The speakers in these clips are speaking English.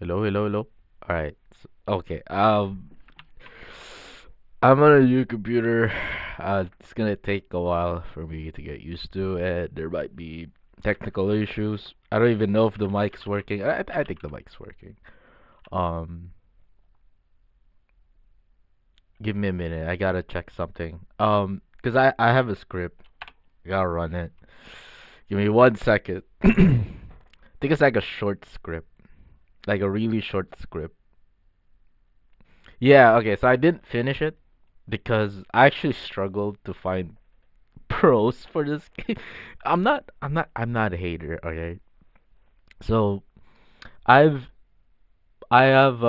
Hello, hello, hello. All right. Okay. I'm on a new computer. It's gonna take a while for me to get used to it. There might be technical issues. I don't even know if the mic's working. I think the mic's working. Um, Give me a minute. I gotta check something. 'Cause I have a script. I gotta run it. Give me 1 second. I think it's like a short script, like a really short script. Yeah. Okay. So I didn't finish it because I actually struggled to find pros for this game. I'm not a hater, okay? So I've I have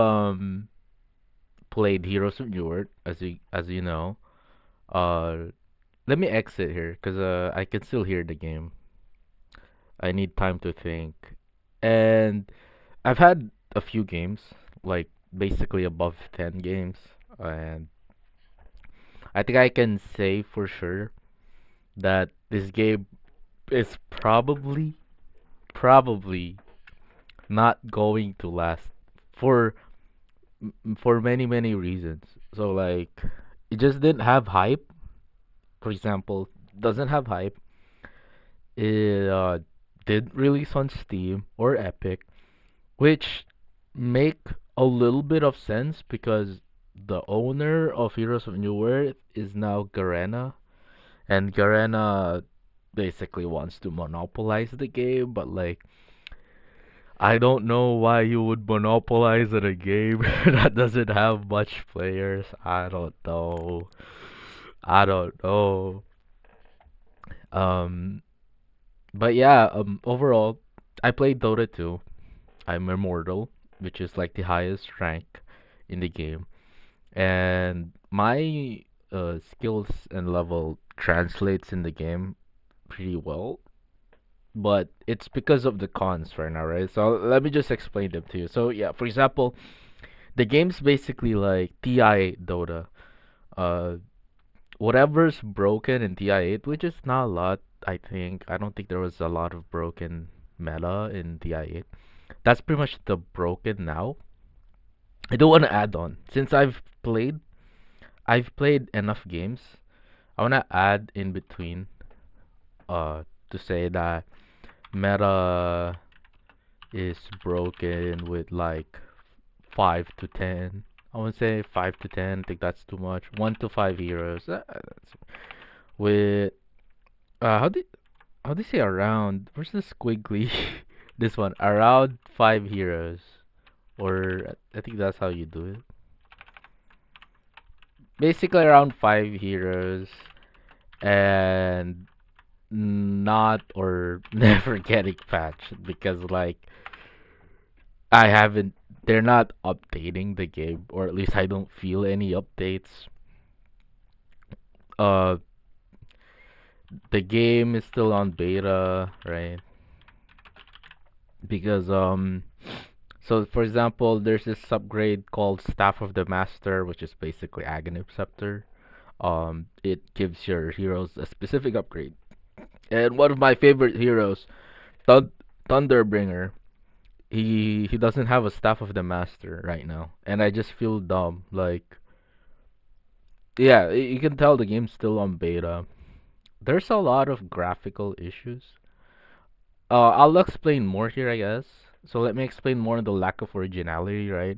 played Heroes of Newerth as you know. Uh Let me exit here cuz I can still hear the game. I need time to think. And I've had a few games, like basically above 10 games, and I think I can say for sure that this game is probably not going to last for for many reasons. So like it just didn't have hype. For example, doesn't have hype. It didn't release on Steam or Epic, which make a little bit of sense because the owner of Heroes of New Earth is now Garena, and Garena basically wants to monopolize the game, but like I don't know why you would monopolize at a game that doesn't have much players. I don't know. I don't know. Um, but yeah, overall, I played Dota 2. I'm immortal, which is like the highest rank in the game, and my skills and level translates in the game pretty well. But it's because of the cons right now, right? So let me just explain them to you. So yeah, for example, the game's basically like TI Dota. Uh, Whatever's broken in TI8, which is not a lot, I think. I don't think there was a lot of broken meta in TI8. That's pretty much the broken now. I don't want to add on since I've played enough games. I want to add in between to say that meta is broken with like 5 to 10. I would say 5 to 10. I think that's too much. 1 to 5 heroes. With how do you say around? Where's the squiggly? This one around 5 heroes, or I think that's how you do it. Basically around 5 heroes and not or never getting patched because like I haven't. They're not updating the game, or at least I don't feel any updates. Uh, the game is still on beta, right? Because so for example, there's this upgrade called Staff of the Master, which is basically Aghanim Scepter. It gives your heroes a specific upgrade, and one of my favorite heroes, Thund- Thunderbringer. He doesn't have a Staff of the Master right now, and I just feel dumb. Like, yeah, you can tell the game's still on beta. There's a lot of graphical issues. I'll explain more here, I guess. So let me explain more on the lack of originality, right?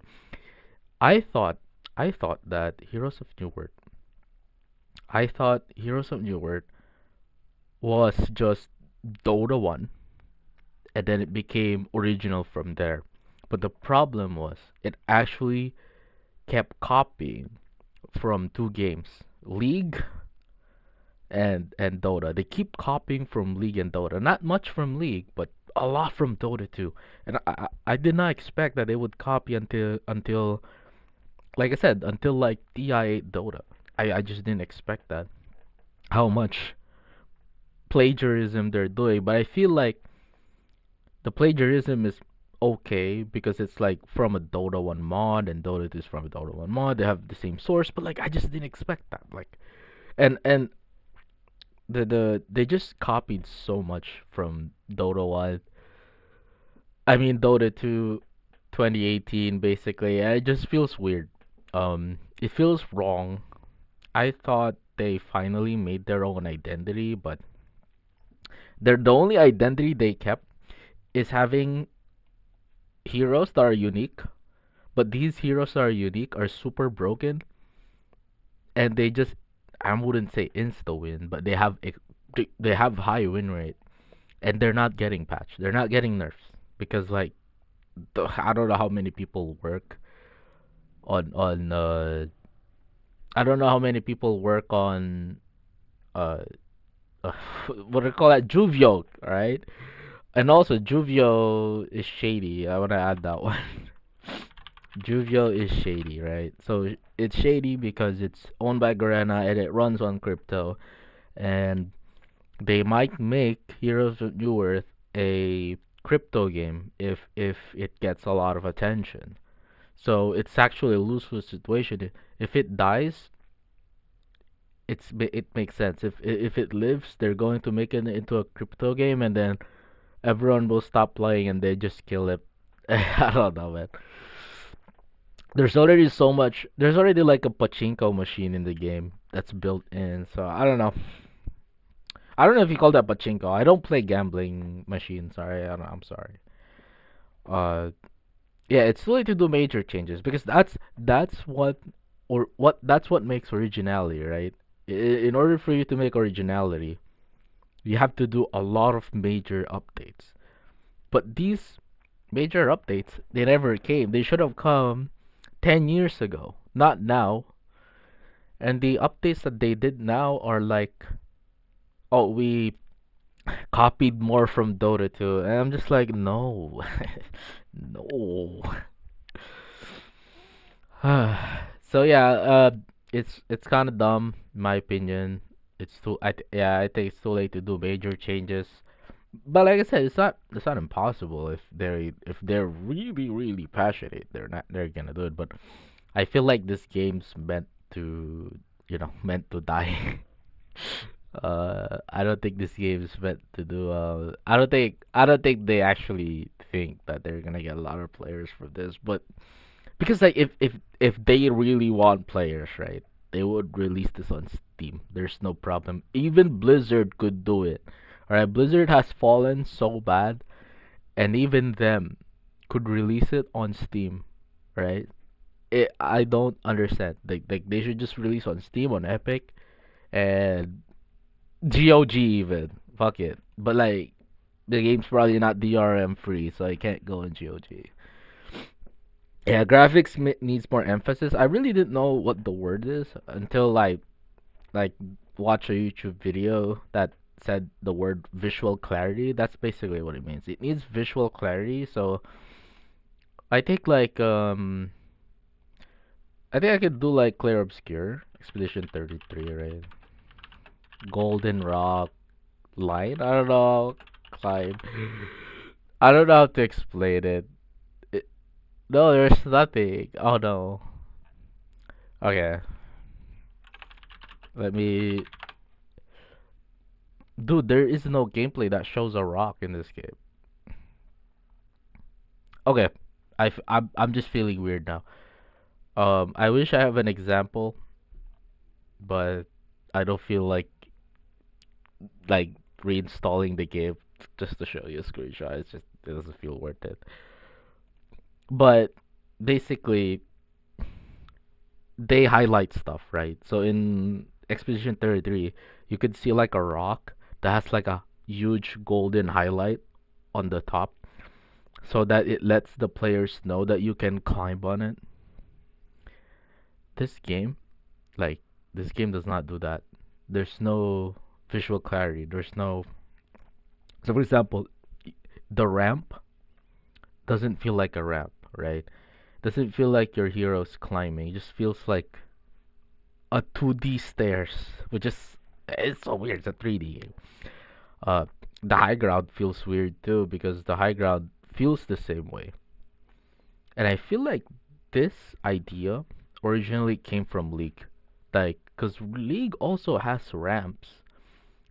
I thought, I thought that Heroes of Newerth was just Dota 1, and then it became original from there. But the problem was, it actually kept copying from two games, League and Dota. They keep copying from League and Dota. Not much from League, but a lot from Dota too. And I did not expect that they would copy until like I said, until like TI8 Dota. I just didn't expect that. How much plagiarism they're doing, but I feel like the plagiarism is okay because it's like from a Dota 1 mod and Dota 2 is from a Dota 1 mod. They have the same source, but like I just didn't expect that. Like and they just copied so much from Dota 1. I mean Dota 2 2018 basically, and it just feels weird. It feels wrong. I thought they finally made their own identity, but the only identity they kept is having heroes that are unique. But these heroes that are unique are super broken, and they just, I wouldn't say insta win, but they have high win rate, and they're not getting patched. They're not getting nerfs because like I don't know how many people work on I don't know how many people work on uh, what do you call that, Juvio, right? And also Juvio is shady. I want to add that one. Juvio is shady, right? So it's shady because it's owned by Garena and it runs on crypto, and they might make Heroes of Newerth a crypto game if it gets a lot of attention. So it's actually a lose-lose situation. If it dies, it makes sense. If it lives, they're going to make it into a crypto game, and then everyone will stop playing and they just kill it. I don't know, man. There's already so much. There's already like a pachinko machine in the game that's built in. So I don't know. I don't know if you call that pachinko. I don't play gambling machines. Sorry, I'm sorry. Uh, yeah, it's too late to do major changes because that's what or what that's what makes originality, right? In order for you to make originality, you have to do a lot of major updates. But these major updates, they never came. They should have come 10 years ago, not now. And the updates that they did now are like, oh, we copied more from Dota 2. And I'm just like, no. No. So yeah, it's kind of dumb in my opinion. It's too yeah, I think it's too late to do major changes. But like I said, it's not impossible if they're really passionate, they're gonna do it. But I feel like this game's meant to meant to die. I don't think this game's meant to do. I don't think they actually think that they're gonna get a lot of players for this. But because like if they really want players, right, they would release this on Steam. There's no problem. Even Blizzard could do it. Alright, Blizzard has fallen so bad, and even them could release it on Steam, right? I don't understand. Like they should just release on Steam, on Epic, and GOG even. Fuck it. But like the game's probably not DRM free, so I can't go on GOG. Yeah, graphics needs more emphasis. I really didn't know what the word is until like watch a YouTube video that said the word visual clarity. That's basically what it means. It needs visual clarity. So I think I think I could do like clear obscure expedition 33, right? Golden rock line. I don't know. Climb. I don't know how to explain it. it no, there's nothing. Oh no. Okay, let me. Dude, there is no gameplay that shows a rock in this game. Okay, I'm just feeling weird now. I wish I have an example, but I don't feel like reinstalling the game just to show you a screenshot. It doesn't feel worth it. But basically, they highlight stuff, right? So in Expedition 33, you could see like a rock that has like a huge golden highlight on the top, so that it lets the players know that you can climb on it. This game, like this game does not do that. There's no visual clarity. There's no. So for example, the ramp doesn't feel like a ramp, right? Doesn't feel like your hero's climbing. It just feels like a 2D stairs, which is it's so weird. It's a 3D game. Uh, the high ground feels weird too because the high ground feels the same way. And I feel like this idea originally came from League. Like, because League also has ramps.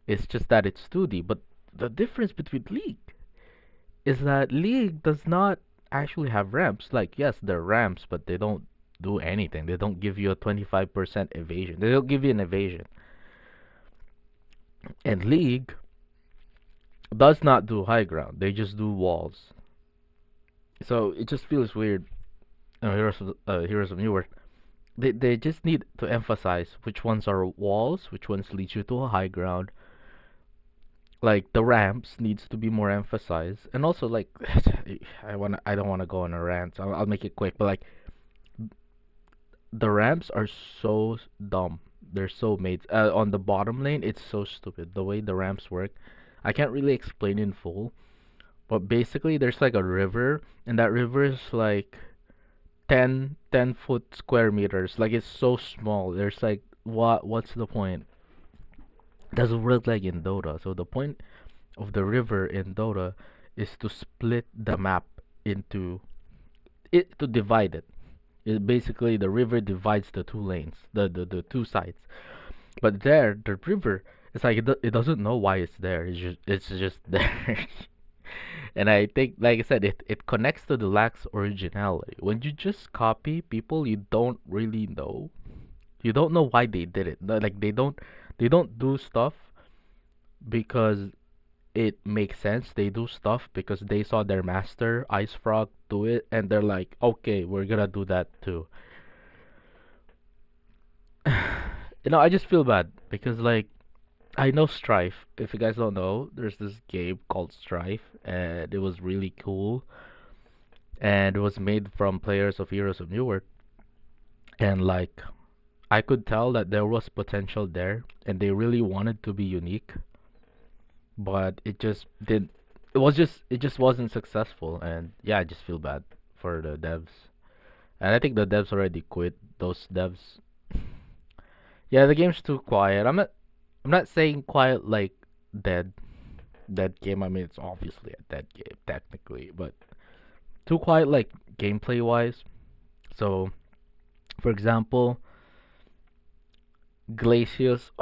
It's just that it's 2D. But the difference between League is that League does not. actually have ramps. Like, yes, they're ramps, but they don't do anything. They don't give you a 25% evasion. They don't give you an evasion. And League does not do high ground. They just do walls. So it just feels weird. Heroes of Newerth. They just need to emphasize which ones are walls, which ones lead you to a high ground. Like the ramps needs to be more emphasized, and also like I don't wanna go on a rant. I'll make it quick, but like the ramps are so dumb. They're so made. On the bottom lane, it's so stupid the way the ramps work. I can't really explain in full, but basically there's like a river, and that river is like 10 foot square meters. Like it's so small. There's like what's the point? It doesn't work like in Dota. So the point of the river in Dota is to split the map into it to divide it. It basically the river divides the two lanes, the two sides. But there, the river, it's like it doesn't know why it's there. It's just there. And I think, like I said, it connects to the lax originality. When you just copy people, you don't really know. You don't know why they did it. Like they don't do stuff because it makes sense. They do stuff because they saw their master Ice Frog do it, and they're like, okay, we're gonna do that too. I just feel bad because like I know Strife. If you guys don't know, there's this game called Strife, and it was really cool, and it was made from players of Heroes of Newerth, and like I could tell that there was potential there, and they really wanted to be unique, but it just didn't. It just wasn't successful, and yeah, I just feel bad for the devs, and I think the devs already quit. Those devs. Yeah, the game's too quiet. I'm not saying quiet like dead. Dead game. I mean, it's obviously a dead game technically, but too quiet like gameplay wise. So, for example, Glacius.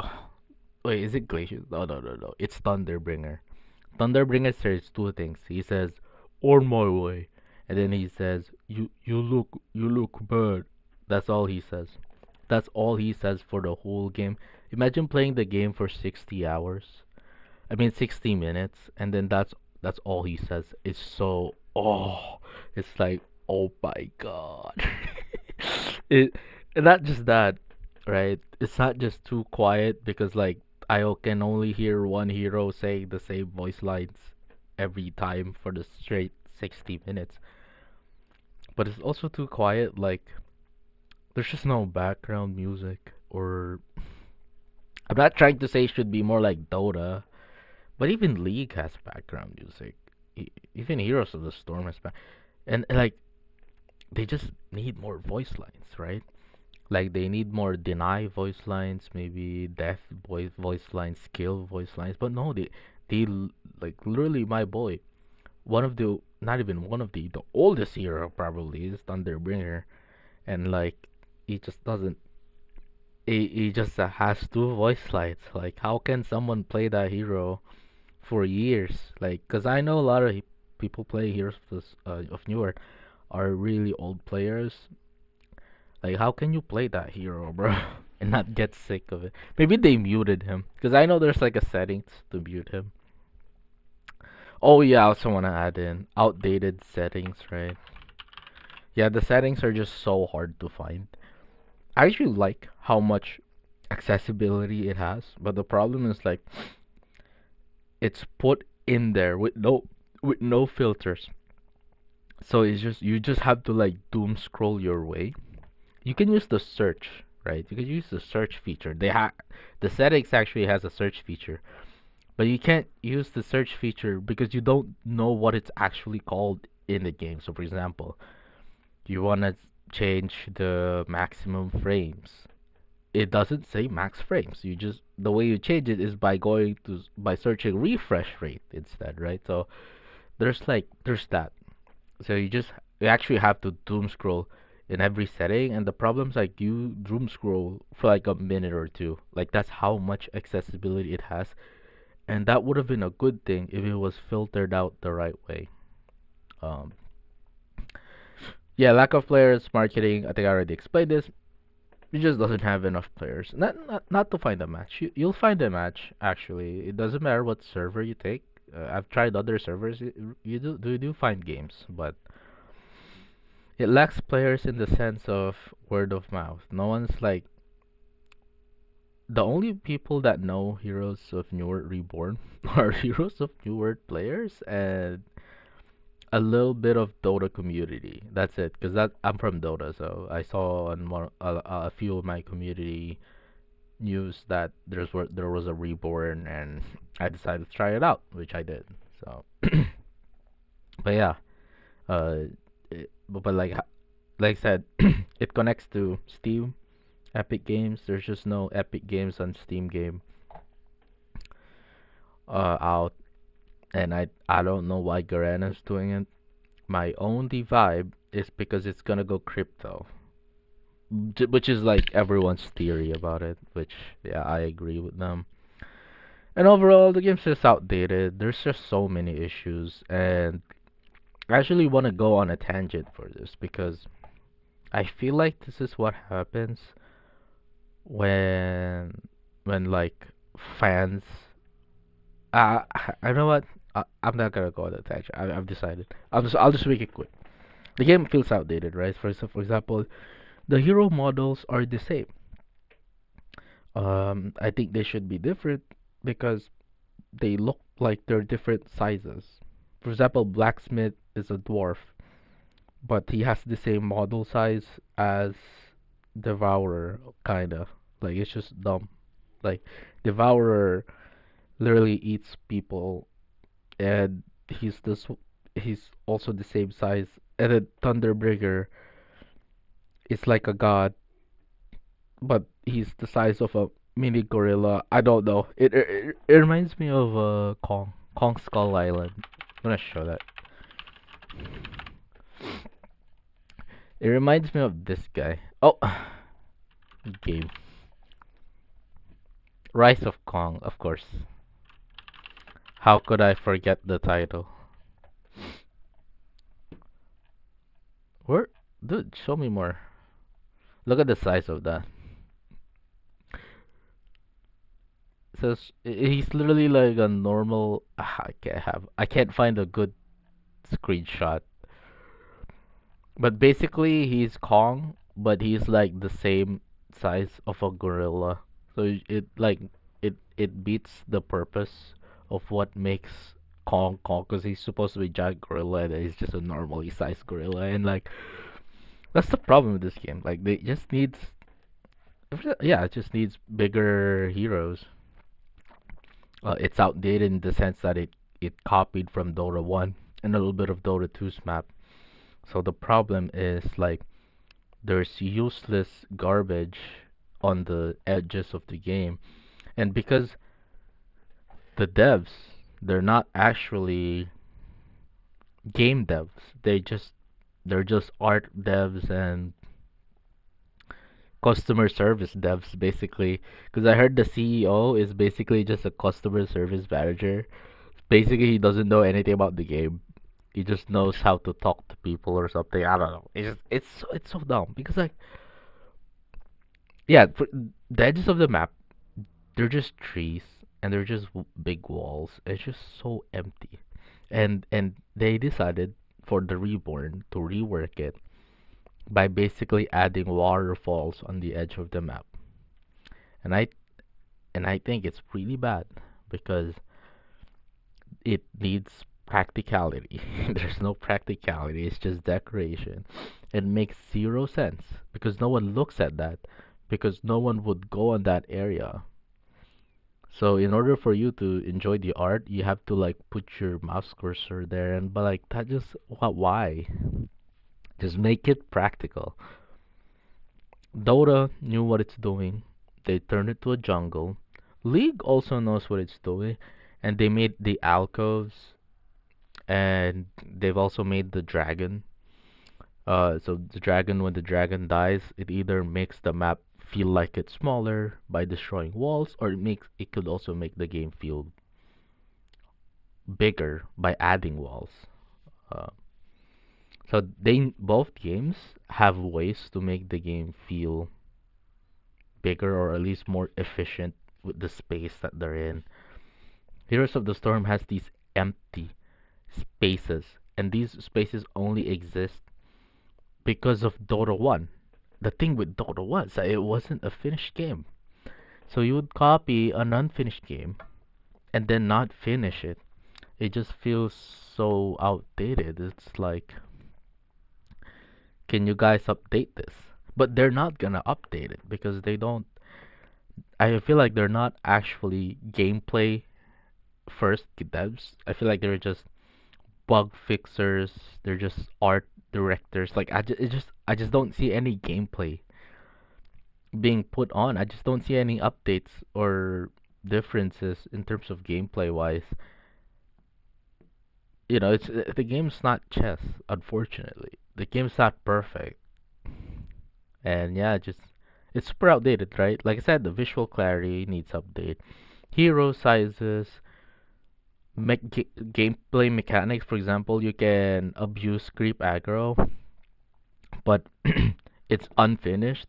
Wait, is it Glacius? No, no, no, no. It's Thunderbringer. Thunderbringer says two things. He says, "On my way," and then he says, "You look bad." That's all he says. That's all he says for the whole game. Imagine playing the game for 60 hours. I mean 60 minutes, and then that's all he says. It's so it's like oh my god. it and not just that, right? It's not just too quiet because like I can only hear one hero say the same voice lines every time for the straight 60 minutes. But it's also too quiet like there's just no background music or I'm not trying to say it should be more like Dota, but even League has background music. Even Heroes of the Storm has and like they just need more voice lines, right? Like they need more deny voice lines, maybe death voice lines, skill voice lines. But no, like literally my boy, one of the not even one of the oldest hero probably is Thunderbringer, and like he just doesn't. He just has two voice lines. Like how can someone play that hero for years? Like, cause I know a lot of people play Heroes of Newer are really old players. Like, how can you play that hero, bro, and not get sick of it? Maybe they muted him, cause I know there's like a settings to mute him. Oh yeah, I also wanna add in outdated settings, right? Yeah, the settings are just so hard to find. I actually like how much accessibility it has, but the problem is like it's put in there with no filters. So it's just you just have to like doom scroll your way. You can use the search, right? You can use the search feature. The settings actually has a search feature, but you can't use the search feature because you don't know what it's actually called in the game. So for example, you want to change the maximum frames. It doesn't say max frames. You just the way you change it is by searching refresh rate instead, right? So there's that. So you actually have to doom scroll in every setting, and the problem's like you doom scroll for like a minute or two. Like that's how much accessibility it has, and that would have been a good thing if it was filtered out the right way. Um, Yeah, lack of players, marketing. I think I already explained this. It just doesn't have enough players. Not to find a match. You'll find a match actually. It doesn't matter what server you take. I've tried other servers. You do find games, but it lacks players in the sense of word of mouth. No one's like the only people that know Heroes of Newerth Reborn are Heroes of Newerth players and a little bit of Dota community. That's it. Cause that I'm from Dota, so I saw on a few of my community news that there was a reborn, and I decided to try it out, which I did. So, but yeah, but like I said, it connects to Steam, Epic Games. There's just no Epic Games on Steam game out, and I don't know why Garena's doing it. My only vibe is because it's gonna go crypto, which is like everyone's theory about it. Which yeah, I agree with them. And overall, the game's just outdated. There's just so many issues, and I actually want to go on a tangent for this because I feel like this is what happens when like fans. Uh, I know what. I'm not gonna go on a tangent. I've decided. I'll just make it quick. The game feels outdated, right? For example, the hero models are the same. I think they should be different because they look like they're different sizes. For example, Blacksmith is a dwarf, but he has the same model size as Devourer, kinda. Like it's just dumb. Like Devourer literally eats people, and he's also the same size. And then Thunderbringer is like a god, but he's the size of a mini gorilla. I don't know. It reminds me of Kong Skull Island. I'm gonna show that. It reminds me of this guy. Oh, game. Rise of Kong, of course. How could I forget the title? Where? Dude, show me more. Look at the size of that. So he's literally like a normal. I can't find a good screenshot. But basically, he's Kong, but he's like the same size of a gorilla. So it beats the purpose of what makes Kong Kong, because he's supposed to be giant gorilla and he's just a normally sized gorilla, and like that's the problem with this game. Like they just needs yeah, it just needs bigger heroes. It's outdated in the sense that it copied from Dota 1 and a little bit of Dota 2's map. So the problem is like there's useless garbage on the edges of the game, and because the devs, they're not actually game devs. They're just art devs and customer service devs basically. Because I heard the CEO is basically just a customer service manager. Basically, he doesn't know anything about the game. He just knows how to talk to people or something. I don't know. It's so dumb because like yeah, for the edges of the map, they're just trees and they're just big walls. It's just so empty. And they decided for the reborn to rework it by basically adding waterfalls on the edge of the map. And I think it's really bad because it needs practicality. There's no practicality. It's just decoration. It makes zero sense because no one looks at that because no one would go on that area. So in order for you to enjoy the art, you have to like put your mouse cursor there, and but like that just why? Just make it practical. Dota knew what it's doing. They turned it to a jungle. League also knows what it's doing, and they made the alcoves, and they've also made the dragon. So the dragon, when the dragon dies, it either makes the map feel like it's smaller by destroying walls, or it could also make the game feel bigger by adding walls. Uh, So they both games have ways to make the game feel bigger or at least more efficient with the space that they're in. Heroes of the Storm has these empty spaces, and these spaces only exist because of Dota 1. The thing with Dota was that it wasn't a finished game. So you would copy an unfinished game and then not finish it. It just feels so outdated. It's like, can you guys update this? But they're not gonna update it because they don't. I feel like they're not actually gameplay first devs. I feel like they're just bug fixers. They're just art directors. Like I just don't see any gameplay being put on. I just don't see any updates or differences in terms of gameplay wise. You know, it's the game's not chess, unfortunately. The game's not perfect. And yeah, just it's super outdated, right? Like I said, the visual clarity needs update. Hero sizes, gameplay mechanics, for example, you can abuse creep aggro, but it's unfinished.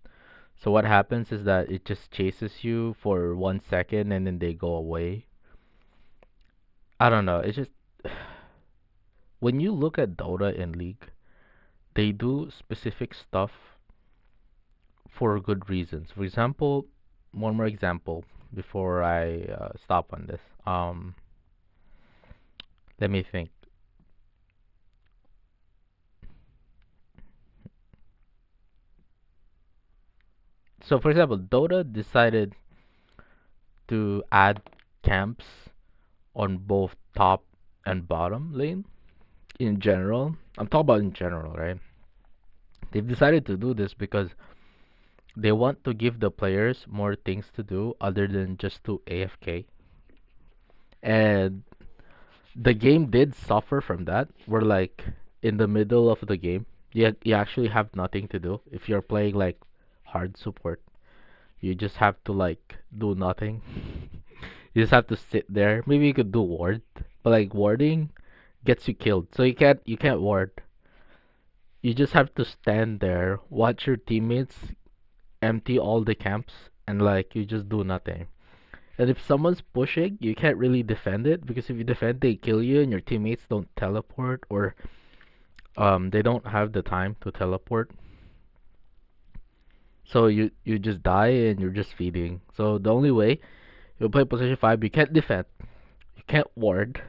So what happens is that it just chases you for 1 second and then they go away. I don't know. It's just when you look at Dota and League, they do specific stuff for good reasons. For example, one more example before I stop on this. Let me think. So, for example, Dota decided to add camps on both top and bottom lane in general. I'm talking about in general, right? They've decided to do this because they want to give the players more things to do other than just to AFK. And the game did suffer from that. We're like in the middle of the game, you actually have nothing to do. If you're playing like hard support, you just have to like do nothing. You just have to sit there. Maybe you could do ward, but like warding gets you killed. So you can't ward. You just have to stand there, watch your teammates empty all the camps, and like you just do nothing. And if someone's pushing, you can't really defend it because if you defend, they kill you, and your teammates don't teleport or they don't have the time to teleport. So you just die and you're just feeding. So the only way you play position 5, you can't defend, you can't ward,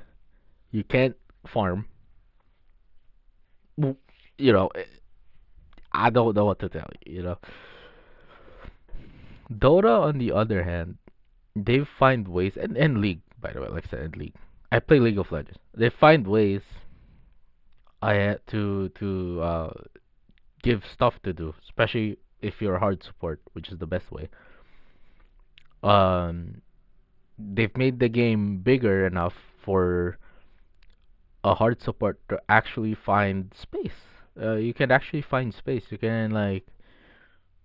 you can't farm. You know, I don't know what to tell you. You know, Dota on the other hand, they find ways, and League, by the way, like I said, in League, I play League of Legends. They find ways I had to give stuff to do, especially if you're a hard support, which is the best way. Um, they've made the game bigger enough for a hard support to actually find space. You can actually find space. You can like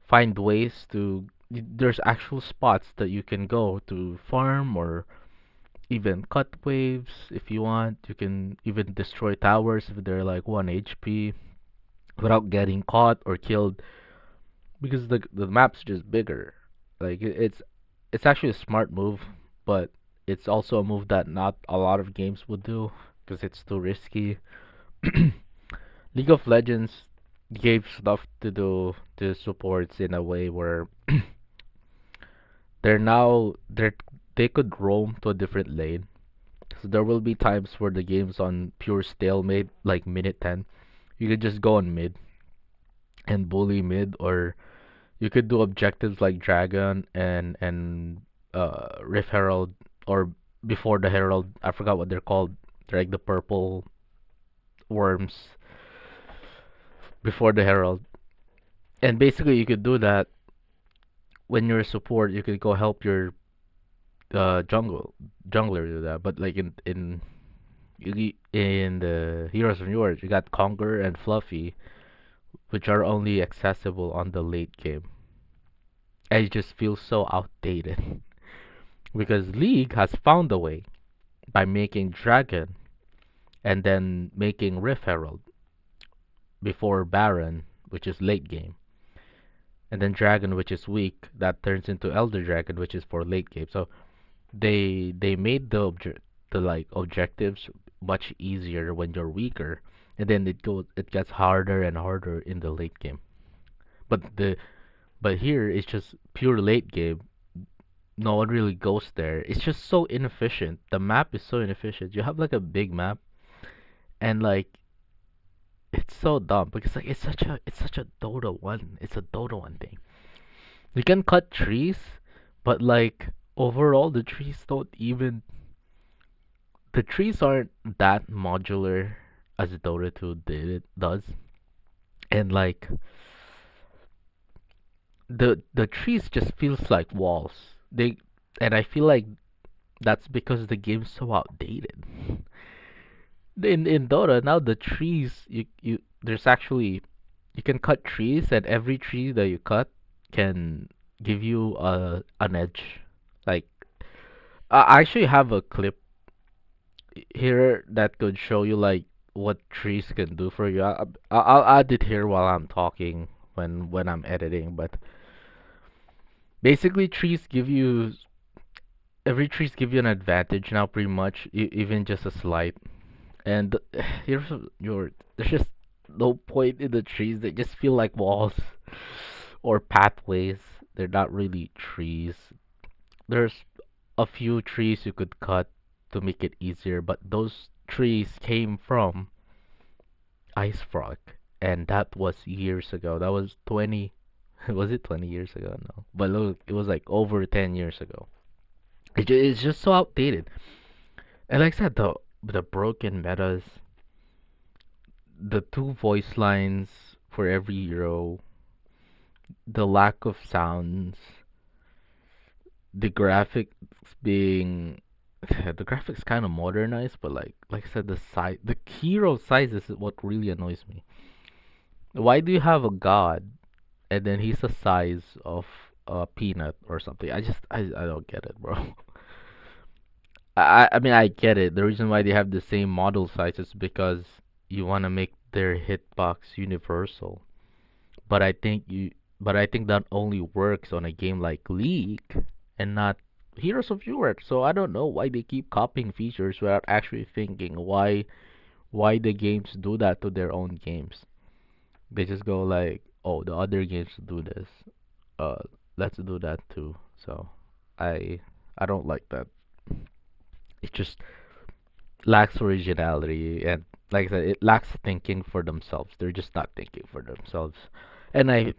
find ways to. There's actual spots that you can go to farm or even cut waves if you want. You can even destroy towers if they're like 1 HP without getting caught or killed because the map's just bigger. Like it's actually a smart move, but it's also a move that not a lot of games would do because it's too risky. League of Legends gave stuff to do to supports in a way where they could roam to a different lane. So there will be times where the game's on pure stalemate, like minute 10. You could just go on mid and bully mid, or you could do objectives like Dragon and Rift Herald, or before the Herald. I forgot what they're called. They're like the purple worms before the Herald. And basically, you could do that when you're a support. You could go help your jungler do that. But like in the Heroes of Newerth, you got Conqueror and Fluffy, which are only accessible on the late game. And it just feels so outdated because League has found a way by making Dragon and then making Rift Herald. before Baron, which is late game, and then Dragon, which is weak, that turns into Elder Dragon, which is for late game. So they made the like objectives much easier when you're weaker, and then it gets harder and harder in the late game. But the but here it's just pure late game. No one really goes there. It's just so inefficient. The map is so inefficient. You have like a big map, and like it's so dumb because like it's such a Dota one. It's a Dota one thing. You can cut trees, but like overall the trees aren't that modular as Dota 2 does. And like the trees just feels like walls. And I feel like that's because the game's so outdated. In Dota now the trees you there's actually you can cut trees, and every tree that you cut can give you an edge. Like I actually have a clip here that could show you like what trees can do for you. I'll add it here while I'm talking when I'm editing. But basically, every trees give you an advantage now, pretty much, even just a slight. And here's your there's just no point in the trees. They just feel like walls or pathways. They're not really trees. There's a few trees you could cut to make it easier, but those trees came from Ice Frog, and that was years ago. That was 20. Was it 20 years ago? No, but look, it was like over 10 years ago. It's just so outdated. And like I said, the broken metas, the two voice lines for every hero, the lack of sounds, the graphics being the graphics kind of modernized, but like I said, the hero size is what really annoys me. Why do you have a god and then he's the size of a peanut or something? I don't get it, bro. I mean I get it. The reason why they have the same model size is because you want to make their hitbox universal. But I think you but I think that only works on a game like League and not Heroes of Newerth. So I don't know why they keep copying features without actually thinking why the games do that to their own games. They just go like, "Oh, the other games do this. Uh, let's do that too." So I I don't like that. It just lacks originality, and like I said, it lacks thinking for themselves. They're just not thinking for themselves. And I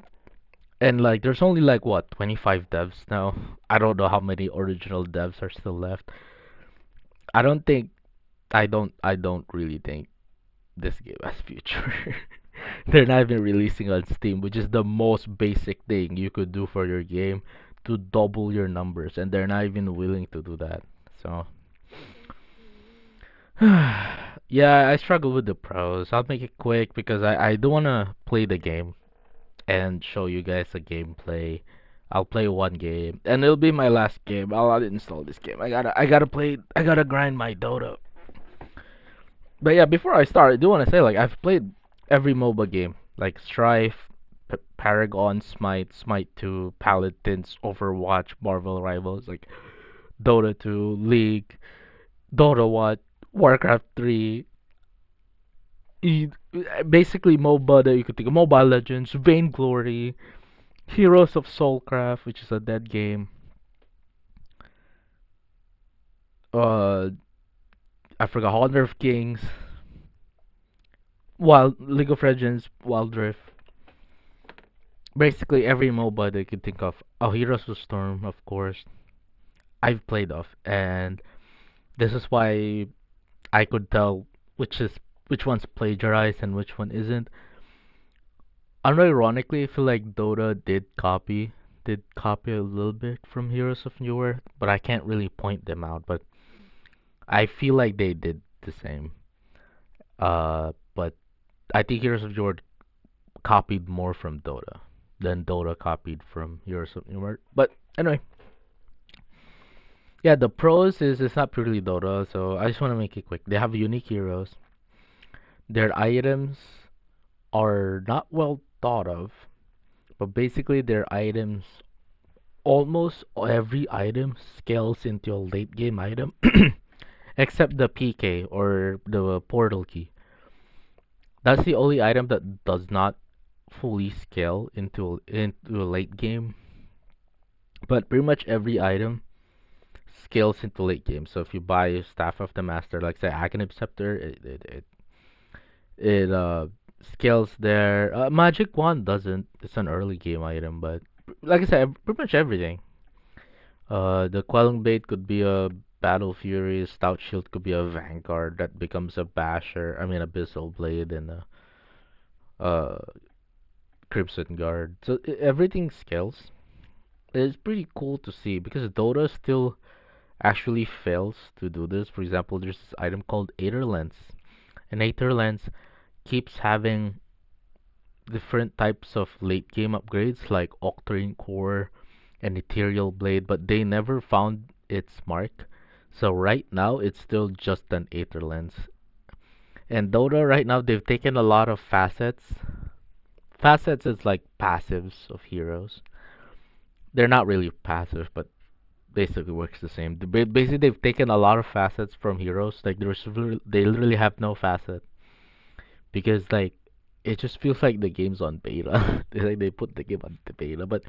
and like there's only like what 25 devs now. I don't know how many original devs are still left. I don't think I don't really think this game has future. They're not even releasing on Steam, which is the most basic thing you could do for your game to double your numbers, and they're not even willing to do that. So, yeah, I struggle with the pros. I'll make it quick because I do want to play the game and show you guys a gameplay. I'll play one game, and it'll be my last game. I'll uninstall this game. I gotta play. I gotta grind my Dota. But yeah, before I start, I do want to say like I've played every MOBA game, like Strife, Paragon, Smite, Smite 2, Paladins, Overwatch, Marvel Rivals, like Dota 2, League, Dota 1, Warcraft 3. Basically MOBA that you could think of, Mobile Legends, Vainglory, Heroes of Soulcraft, which is a dead game. Uh, I forgot Honor of Kings, Wild League of Legends, Wild Rift. Basically every MOBA that you can think of. Oh, Heroes of Storm, of course. I've played of, and this is why I could tell which one's plagiarized and which one isn't. Unironically, I feel like Dota did copy a little bit from Heroes of Newerth, but I can't really point them out. But I feel like they did the same. But I think Heroes of Newerth copied more from Dota than Dota copied from Heroes of Newerth. But anyway, yeah, the pros is it's not purely Dota, so I just want to make it quick. They have unique heroes. Their items are not well thought of, but basically their items, almost every item scales into a late game item, except the PK or the portal key. That's the only item that does not fully scale into a late game. But pretty much every item scales into late game. So if you buy a Staff of the Master, like say Aghanim Scepter, it scales there. Magic Wand doesn't. It's an early game item, but like I said, pretty much everything. The Quelling Bait could be a Battle Fury. Stout Shield could be a Vanguard that becomes a Basher. I mean, Abyssal Blade and a uh, Crimson Guard. So everything scales. It's pretty cool to see because Dota still actually fails to do this. For example, there's this item called Aether Lens, and Aether Lens keeps having different types of late game upgrades like Octarine Core and Ethereal Blade, but they never found its mark. So right now it's still just an Aether Lens. And Dota right now they've taken a lot of facets. Facets is like passives of heroes. They're not really passive, but basically works the same. Basically they've taken a lot of facets from heroes. Like they literally have no facet because like it just feels like the game's on beta. They put the game on the beta, but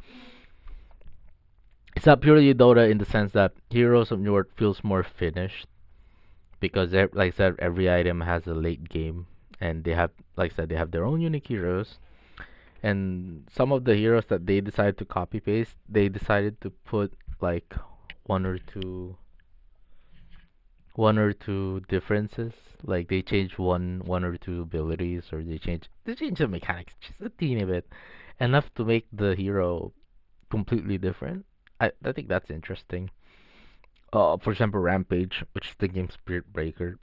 it's not purely Dota in the sense that Heroes of Newerth feels more finished because like I said, every item has a late game, and they have, like I said, they have their own unique heroes. And some of the heroes that they decided to copy paste, they decided to put like one or two one or two differences. Like they change one or two abilities, or they change the mechanics just a teeny bit, enough to make the hero completely different. I think that's interesting. For example, Rampage, which is the game Spirit Breaker,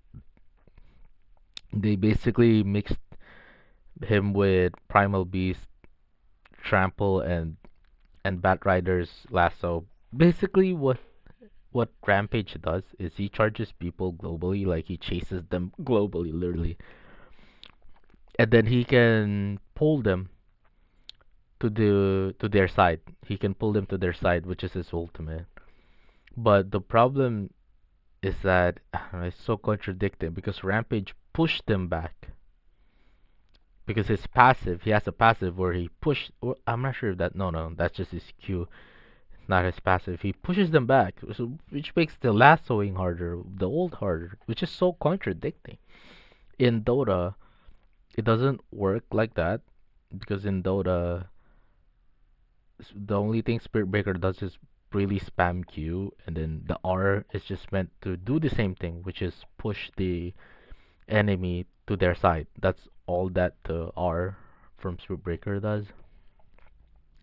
they basically mixed him with Primal Beast, Trample, and Batrider's Lasso. Basically, what Rampage does is he charges people globally, like he chases them globally, literally, and then he can pull them to their side. He can pull them to their side, which is his ultimate. But the problem is that it's so contradicting because Rampage pushed them back because his passive, he has a passive where he push. I'm not sure if that. No, that's just his Q, not his passive. He pushes them back, so, which makes the lassoing harder, the ult harder, which is so contradicting. In Dota, it doesn't work like that because in Dota, the only thing Spirit Breaker does is really spam Q, and then the R is just meant to do the same thing, which is push the enemy to their side. That's all that the R from Spirit Breaker does.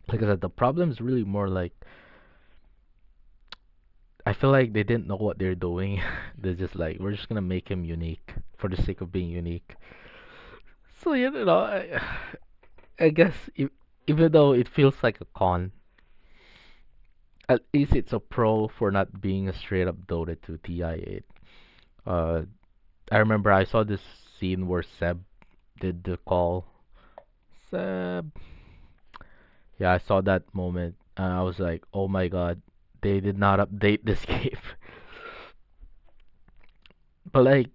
Like I said, the problem is really more like I feel like they didn't know what they're doing. They're just like, we're just gonna make him unique for the sake of being unique. So I guess even though it feels like a con, at least it's a pro for not being a straight up Dota 2 TI8. Uh, I remember I saw this scene where Seb did the call. Seb. Yeah, I saw that moment and I was like, oh my god, they did not update this game. But like,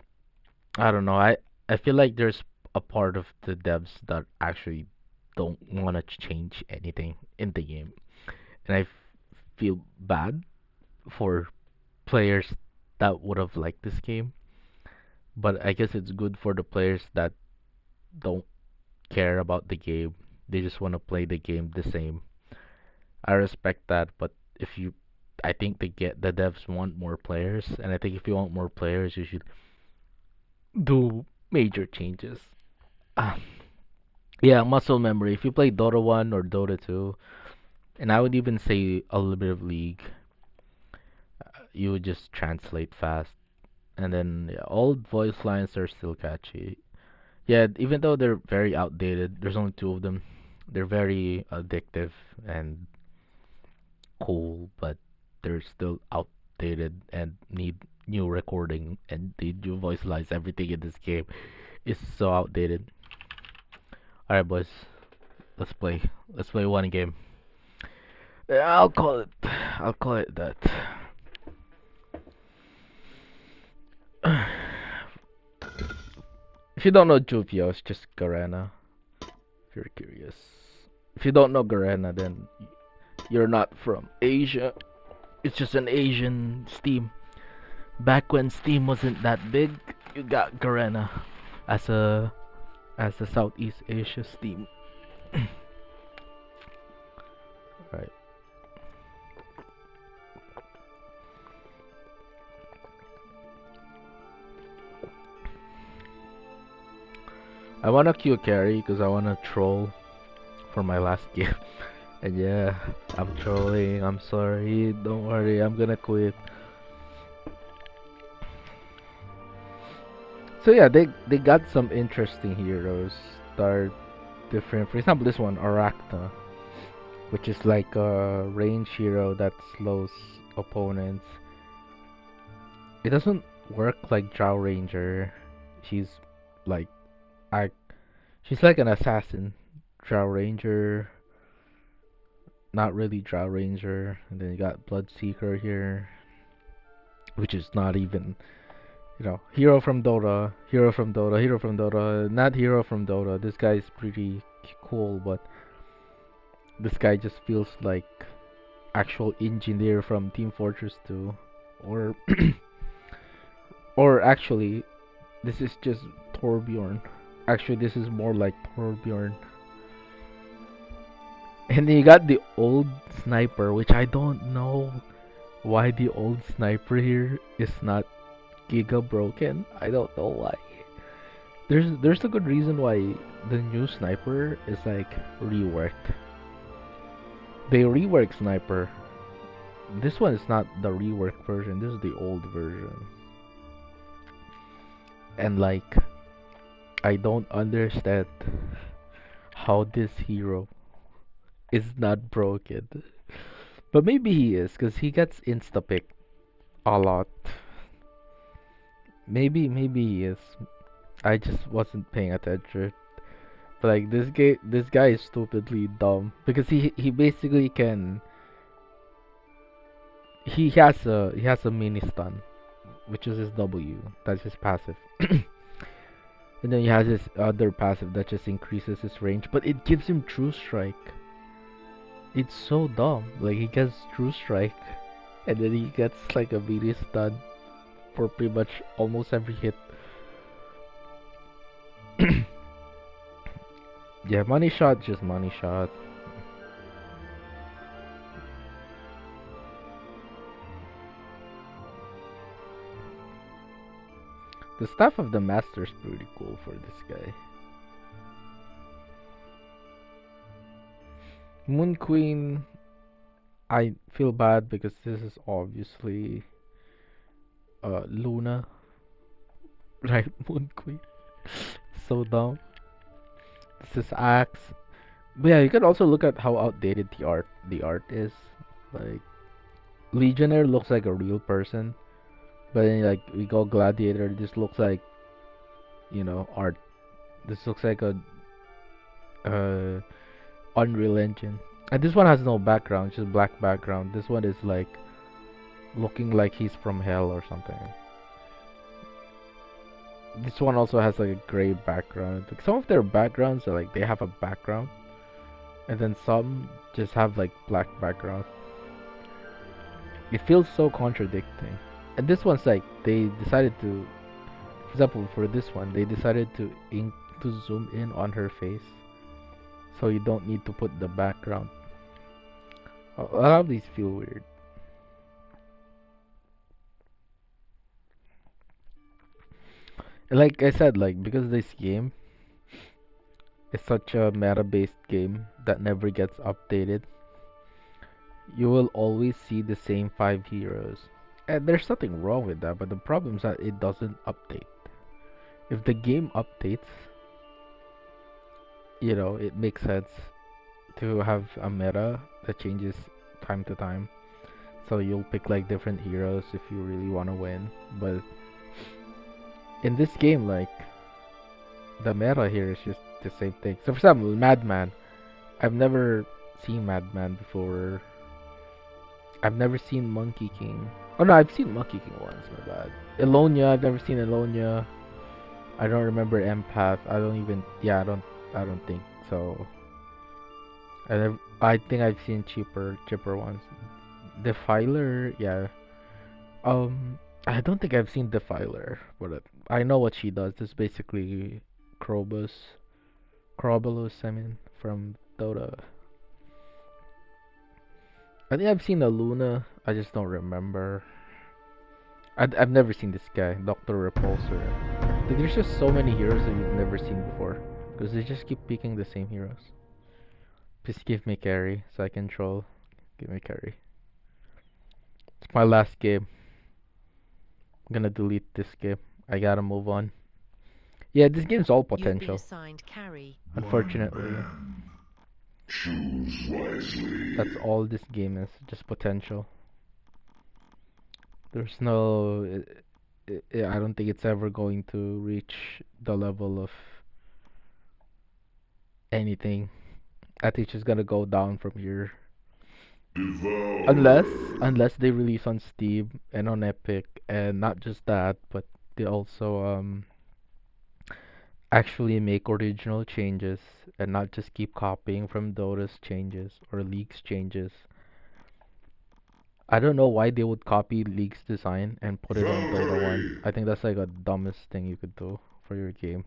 I don't know. I feel like there's a part of the devs that actually don't want to change anything in the game, and feel bad for players that would have liked this game. But I guess it's good for the players that don't care about the game. They just want to play the game the same. I respect that, but if you, I think the devs want more players, and I think if you want more players, you should do major changes. Ah, yeah, muscle memory. If you play Dota 1 or Dota 2, and I would even say a little bit of League, you would just translate fast. And then yeah, old voice lines are still catchy. Yeah, even though they're very outdated, there's only two of them. They're very addictive and cool, but they're still outdated and need new recording and need new voice lines. Everything in this game is so outdated. Alright, boys. Let's play. Let's play one game. Yeah, I'll call it. I'll call it that. If you don't know Jupio, it's just Garena. If you're curious. If you don't know Garena, then you're not from Asia. It's just an Asian Steam. Back when Steam wasn't that big, you got Garena as a Southeast Asia Steam. Right. I wanna Q carry because I wanna troll for my last game. And yeah, I'm trolling. I'm sorry. Don't worry. I'm gonna quit. So yeah, they got some interesting heroes that are different. For example, this one, Arachna, which is like a range hero that slows opponents. It doesn't work like Drow Ranger. She's like I she's like an assassin. Drow Ranger, not really Drow Ranger. And then you got Bloodseeker here, which is not even, hero from Dota, hero from Dota, hero from Dota, not hero from Dota. This guy is pretty cool, but this guy just feels like actual engineer from Team Fortress 2, or or actually, this is just Torbjorn. Actually, this is more like Torbjorn. And then you got the old sniper, which I don't know why the old sniper here is not Giga broken. I don't know why. There's a good reason why the new sniper is like reworked. They rework sniper. This one is not the rework version. This is the old version. And like, I don't understand how this hero is not broken. But maybe he is, cause he gets insta picked a lot. Maybe he is. I just wasn't paying attention. But like this guy is stupidly dumb because he basically can. He has a mini stun, which is his W. That's his passive. And then he has his other passive that just increases his range, but it gives him true strike. It's so dumb. Like he gets true strike, and then he gets like a mini stun for pretty much almost every hit. Yeah, money shot, just money shot. The staff of the master is pretty cool for this guy. Moon Queen, I feel bad because this is obviously Luna, right? Moon Queen, so dumb. This is Axe. But yeah, you can also look at how outdated the art is. Like Legionnaire looks like a real person, but then like we go Gladiator, this looks like art. This looks like a uh Unreal Engine. And this one has no background, just black background. This one is like looking like he's from hell or something. This one also has like a gray background. Like some of their backgrounds are like they have a background, and then some just have like black background. It feels so contradicting. And this one's like they decided to, for example, for this one, they decided to zoom in on her face, so you don't need to put the background. A lot of these feel weird. Like I said, like because this game is such a meta-based game that never gets updated, you will always see the same 5 heroes. And there's nothing wrong with that, but the problem is that it doesn't update. If the game updates, it makes sense to have a meta that changes time to time. So you'll pick like different heroes if you really want to win. But in this game, like the meta here is just the same thing. So for example, Madman. I've never seen Madman before. I've never seen Monkey King. Oh no, I've seen Monkey King once. My bad. Elonia. I've never seen Elonia. I don't remember Empath. I don't even. Yeah, I don't think so. I think I've seen cheaper ones. Defiler. Yeah. Um. I don't think I've seen Defiler, but I know what she does. It's basically Krobus, Krobulus. I mean, from Dota. I think I've seen a Luna. I just don't remember. I've never seen this guy, Doctor Repulsor. Like, there's just so many heroes that you've never seen before, because they just keep picking the same heroes. Just give me carry, so I can troll. Give me carry. It's my last game. I'm gonna delete this game. I gotta move on. Yeah, this game's all You've been potential. assigned carry. Unfortunately, Choose wisely. that's all this game is. Just potential. There's no. I don't think it's ever going to reach the level of anything. I think it's just gonna go down from here. Unless Devour. unless they release on Steam and on Epic, and not just that, but they also actually make original changes and not just keep copying from Dota's changes or League's changes. I don't know why they would copy League's design and put it on Dota 1. Valkyrie. I think that's like the dumbest thing you could do for your game.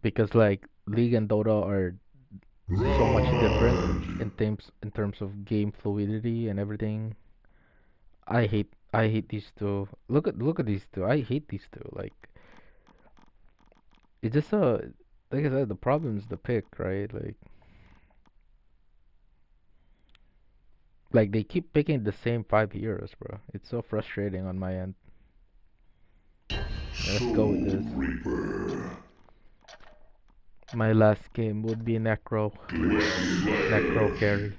Because like League and Dota are so much different Run. in terms of game fluidity and everything. I hate these two. Look at these two. I hate these two. Like it's just like I said, the problem is the pick, right? Like they keep picking the same five heroes, bro. It's so frustrating on my end. Let's go with Soul this. Reaper. My last game would be Necro Slash. carry.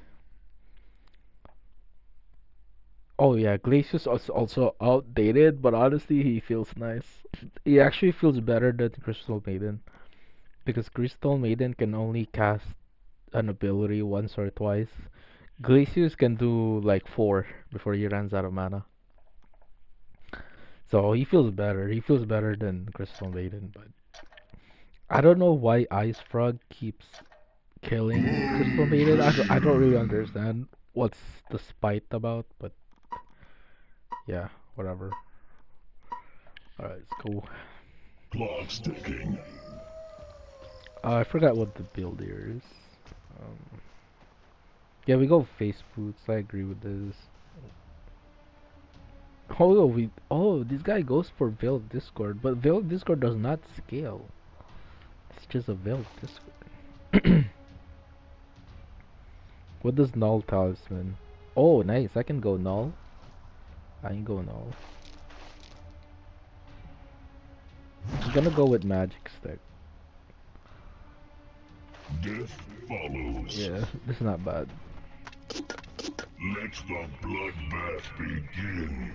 Oh yeah, Glacius is also outdated, but honestly he feels nice. He actually feels better than Crystal Maiden because Crystal Maiden can only cast an ability once or twice. Glacius can do like four before he runs out of mana. So he feels better. He feels better than Crystal Maiden, but I don't know why Ice Frog keeps killing Crystal Maiden. I don't really understand what's the spite about, but yeah, whatever. Alright, it's cool. Clock's ticking. I forgot what the build here is. Um, yeah, we go face boots. I agree with this. This guy goes for Veil Discord, but Veil Discord does not scale. It's just a Veil Discord. What does Null Talisman? Oh, nice. I can go Null. I can go Null. I'm gonna go with Magic Stick. Death follows. Yeah, this is not bad. Let the bloodbath begin.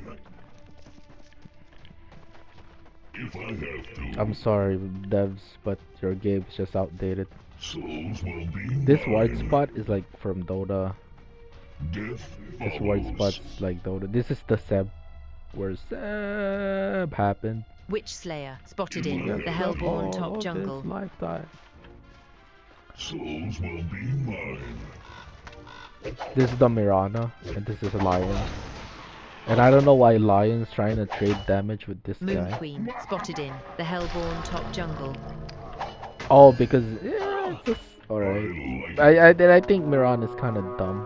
If I have to, I'm sorry, devs, but your game is just outdated. souls will be This white mine. spot is like from Dota. Death This white follows. spot's like Dota. This is the Seb, where Seb happened. Witch Slayer spotted If I in That's the have the to, Hellborn all top of this jungle. lifetime. souls will be mine. This is the Mirana, and this is Lion. And I don't know why Lion's trying to trade damage with this Moon guy. Queen spotted in the Hellborn top jungle. Oh, because yeah, it's just alright. I like I think Miran is kind of dumb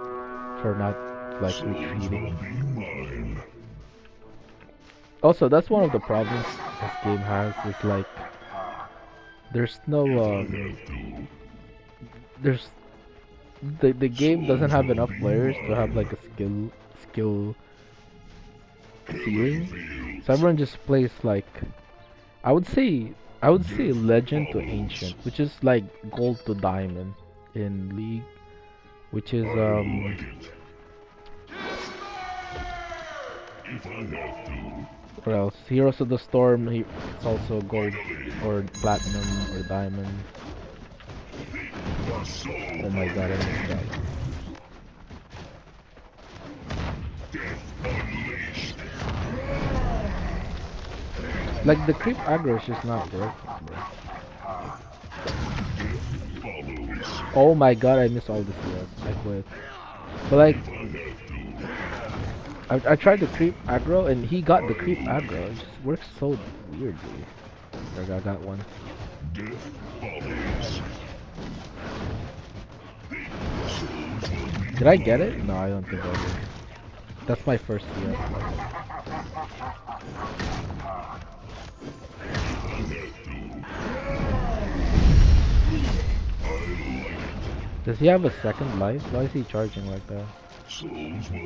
for not like souls retreating. will be mine. Also, that's one of the problems this game has is like there's no If I have to, there's the game doesn't souls have will enough be players to have like mine. a skill Killing ceiling. So fields. everyone just plays like I would say I would say Death legend to follows. ancient, which is like gold to diamond in League, which is I like it. If I have to, what else? Heroes of the Storm. It's also gold finally. or platinum or diamond. Oh my god, I missed that one. Like the creep aggro is just not working, bro. Oh my god, I missed all the CS. I quit. But like, I tried the creep aggro and he got the creep aggro. It just works so weirdly. Like I got one. Did I get it? No, I don't think I did. That's my first CS. Does he have a second life? Why is he charging like that?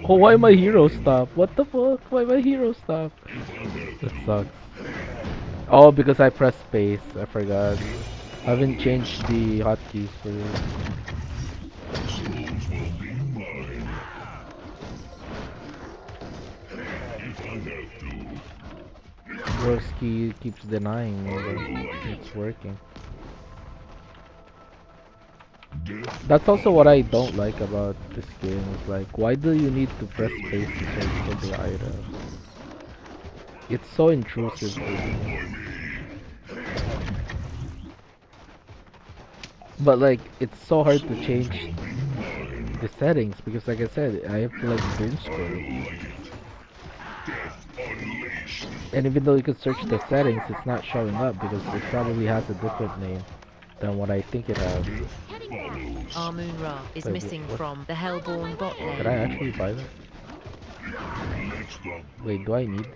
Oh, why my hero stop? What the fuck? Why my hero stop? That sucks. Oh, because I pressed space. I forgot. I haven't changed the hotkeys for this. Broski keeps denying me that it's working. That's also what I don't like about this game. Is like, why do you need to press space to search for the item? It's so intrusive for me. But like, it's so hard to change the settings because, like I said, I have to like doom scroll. And even though you can search the settings, it's not showing up because it probably has a different name than what I think it has. Amun-Ra is Wait, missing what? from the Hellborn bot Did I lane. actually buy that? Wait, do I need this?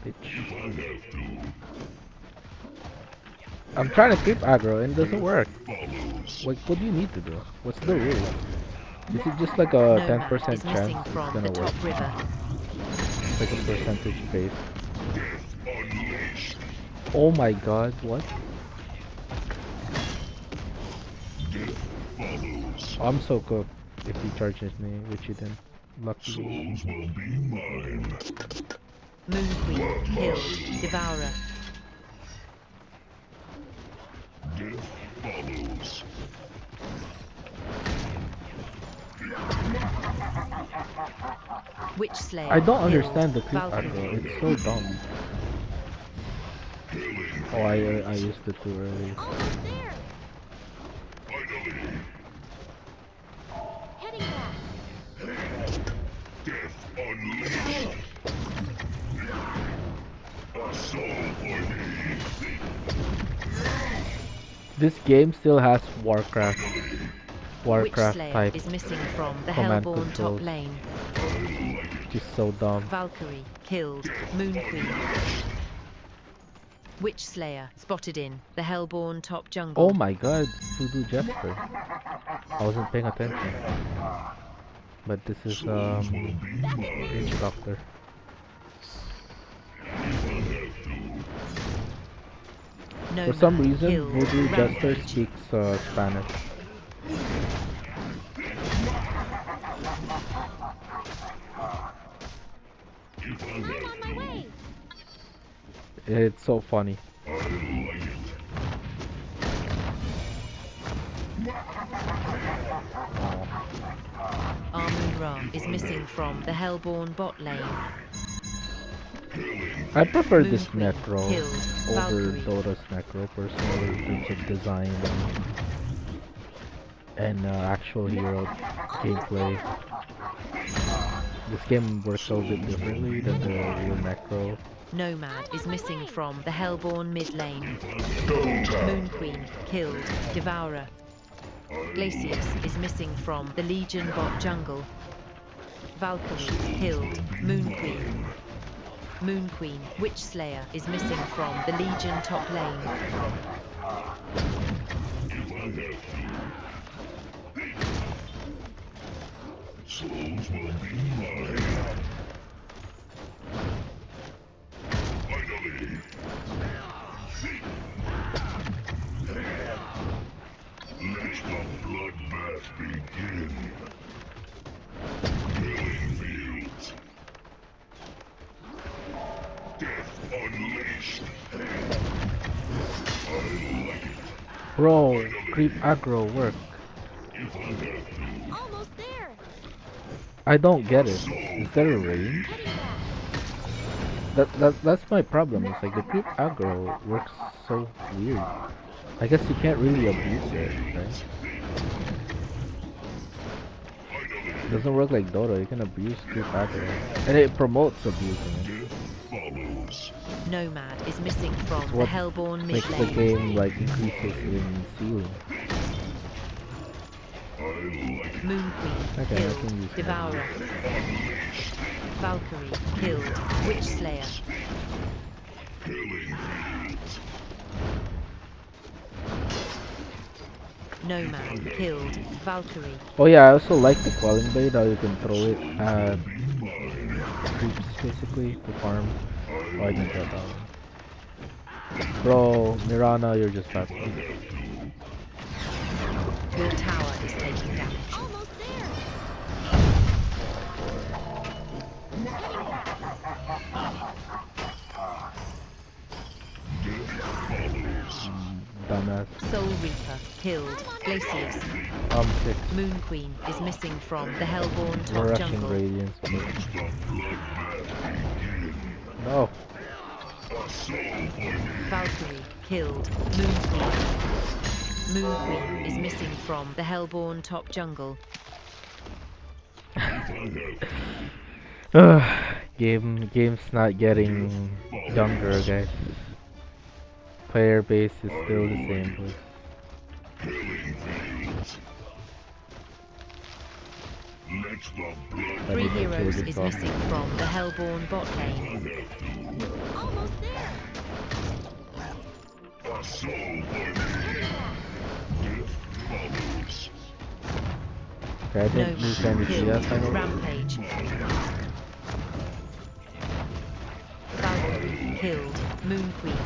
Bitch. I'm trying to creep aggro and it doesn't work. Like, what do you need to do? What's the rule? Is it just like a Nomad 10% is chance missing it's from gonna the work? top river. It's like a percentage base. Oh my god, what? I'm so cooked if he charges me, which he didn't. Lucky me. Moon Queen killed. Devourer. Witch Slayer I don't killed. understand the creep Valkyrie. aggro, it's so dumb. Oh, I used it too early. Almost there. Heading back. This game still has Witch Warcraft Slayer type is missing from the command Hellborn top controls, lane. which is so dumb. Valkyrie killed. Moon Queen. Witch Slayer spotted in the Hellborn top jungle. Oh my god, Voodoo Jester. I wasn't paying attention. But this is Witch Doctor. For some Nomad reason, killed. Voodoo Jester Rampage. speaks Spanish. I'm on my way. It's so funny. Amun-Ra is missing from the Hellborn bot lane. I prefer Moon this Queen Necro killed. over Valkyrie. Dota's Necro personally in terms of design and actual hero gameplay. This game works a little bit differently than the real Necro. Nomad is missing from the Hellborn mid lane. Moon Queen killed. Devourer. Glacius is missing from the Legion bot jungle. Valkyrie killed. Moon Queen. Moon Queen. Witch Slayer is missing from the Legion top lane. Let the bloodbath begin. Killing fields. Death unleashed. Bro, creep aggro work. Almost there. I don't get it. Is there a range? Heading back. That's my problem. It's like the creep aggro works so weird. I guess you can't really abuse it, right? Doesn't work like Dota. You can abuse creep aggro, and it promotes abusing it. Nomad is missing from It's the what Hellborn mid makes the lane. game like increases in ceiling. Moon Queen Okay, I killed. can use Devourer. Valkyrie killed. Witch Slayer. Nomad killed. Valkyrie. Oh yeah, I also like the quelling blade. How you can throw it at creeps basically to farm. Oh, I didn't get that one. Bro, Mirana, you're just bad. Your tower is taking damage. Almost there. Heading back. Dumbass. Soul Reaper killed. Glacius. 6. Moon Queen is missing from the Hellborn We're top rushing jungle. Radiance. No. Valkyrie killed. Moon Queen. Moon Queen is missing from the Hellborn top jungle. Game's not getting younger, guys. Player base is still the same, boys. I Three need to kill heroes this is off. missing from the Hellborn bot lane. Almost there. Okay, I didn't lose Nomad any killed. CS, I hope. Rampage. Valkyrie killed. Moon Queen.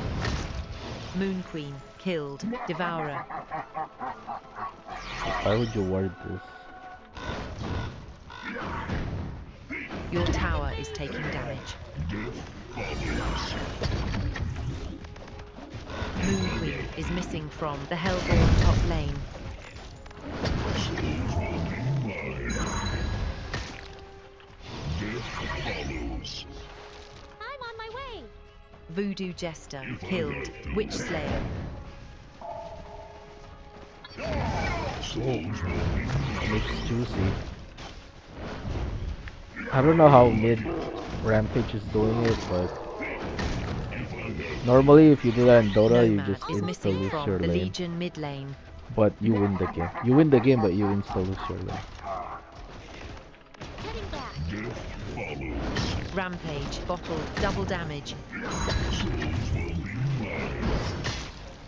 Moon Queen killed. Devourer. Why would you ward this? Your tower is taking damage. Moon Queen is missing from the Hellborn top lane. I'm on my way. Voodoo Jester killed. Witch Slayer. It's juicy. I don't know how mid Rampage is doing it, but normally if you do that in Dota, you Nomad just is insta missing lose from your the lane. Legion mid lane. But you win the game. You win the game, but you insta lose your lane. Heading back. Rampage bottled double damage.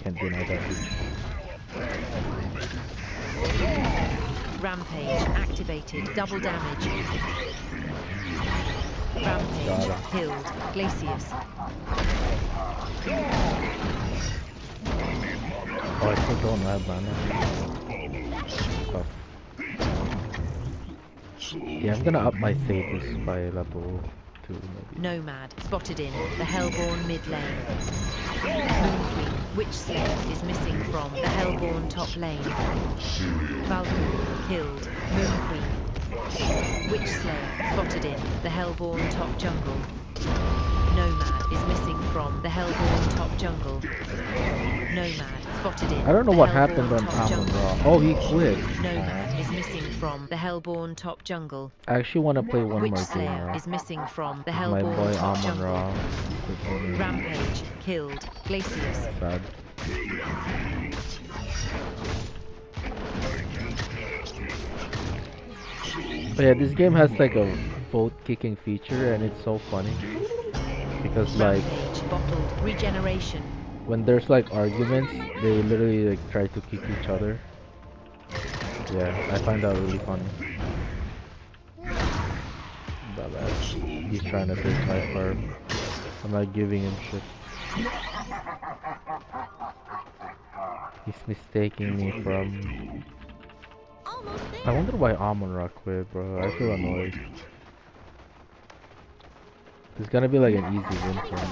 Can't deny that. Rampage activated double damage. Rampage killed. Glacius. Oh, I still don't have mana. Tough. Yeah, I'm gonna up my Sages by level 2 maybe. Nomad spotted in the Hellborn mid lane. Moon Queen Witch Slayer is missing from the Hellborn top lane. Valkyrie killed. Moon Queen. Witch Slayer spotted in the Hellborn top jungle. Nomad is missing from the Hellborn top jungle. Nomad spotted in I don't know the what Hellborn happened on top Amon jungle. Ra. Oh, he quit. Nomad is missing from the Hellborn top jungle. I actually want to play one Witch more game Slayer now. is missing from the With my boy Hellborn top Amon jungle. Ra. Rampage killed. Glacius. Sad. But yeah, this game has like a vote kicking feature and it's so funny. Because like Rampage bottled regeneration. when there's like arguments, they literally like try to kick each other. Yeah, I find that really funny. Badass. He's trying to take my farm. I'm not giving him shit. He's mistaking me from... Almost I there. wonder why Amon Ra quit, bro. I feel annoyed. It's gonna be like an easy win for him.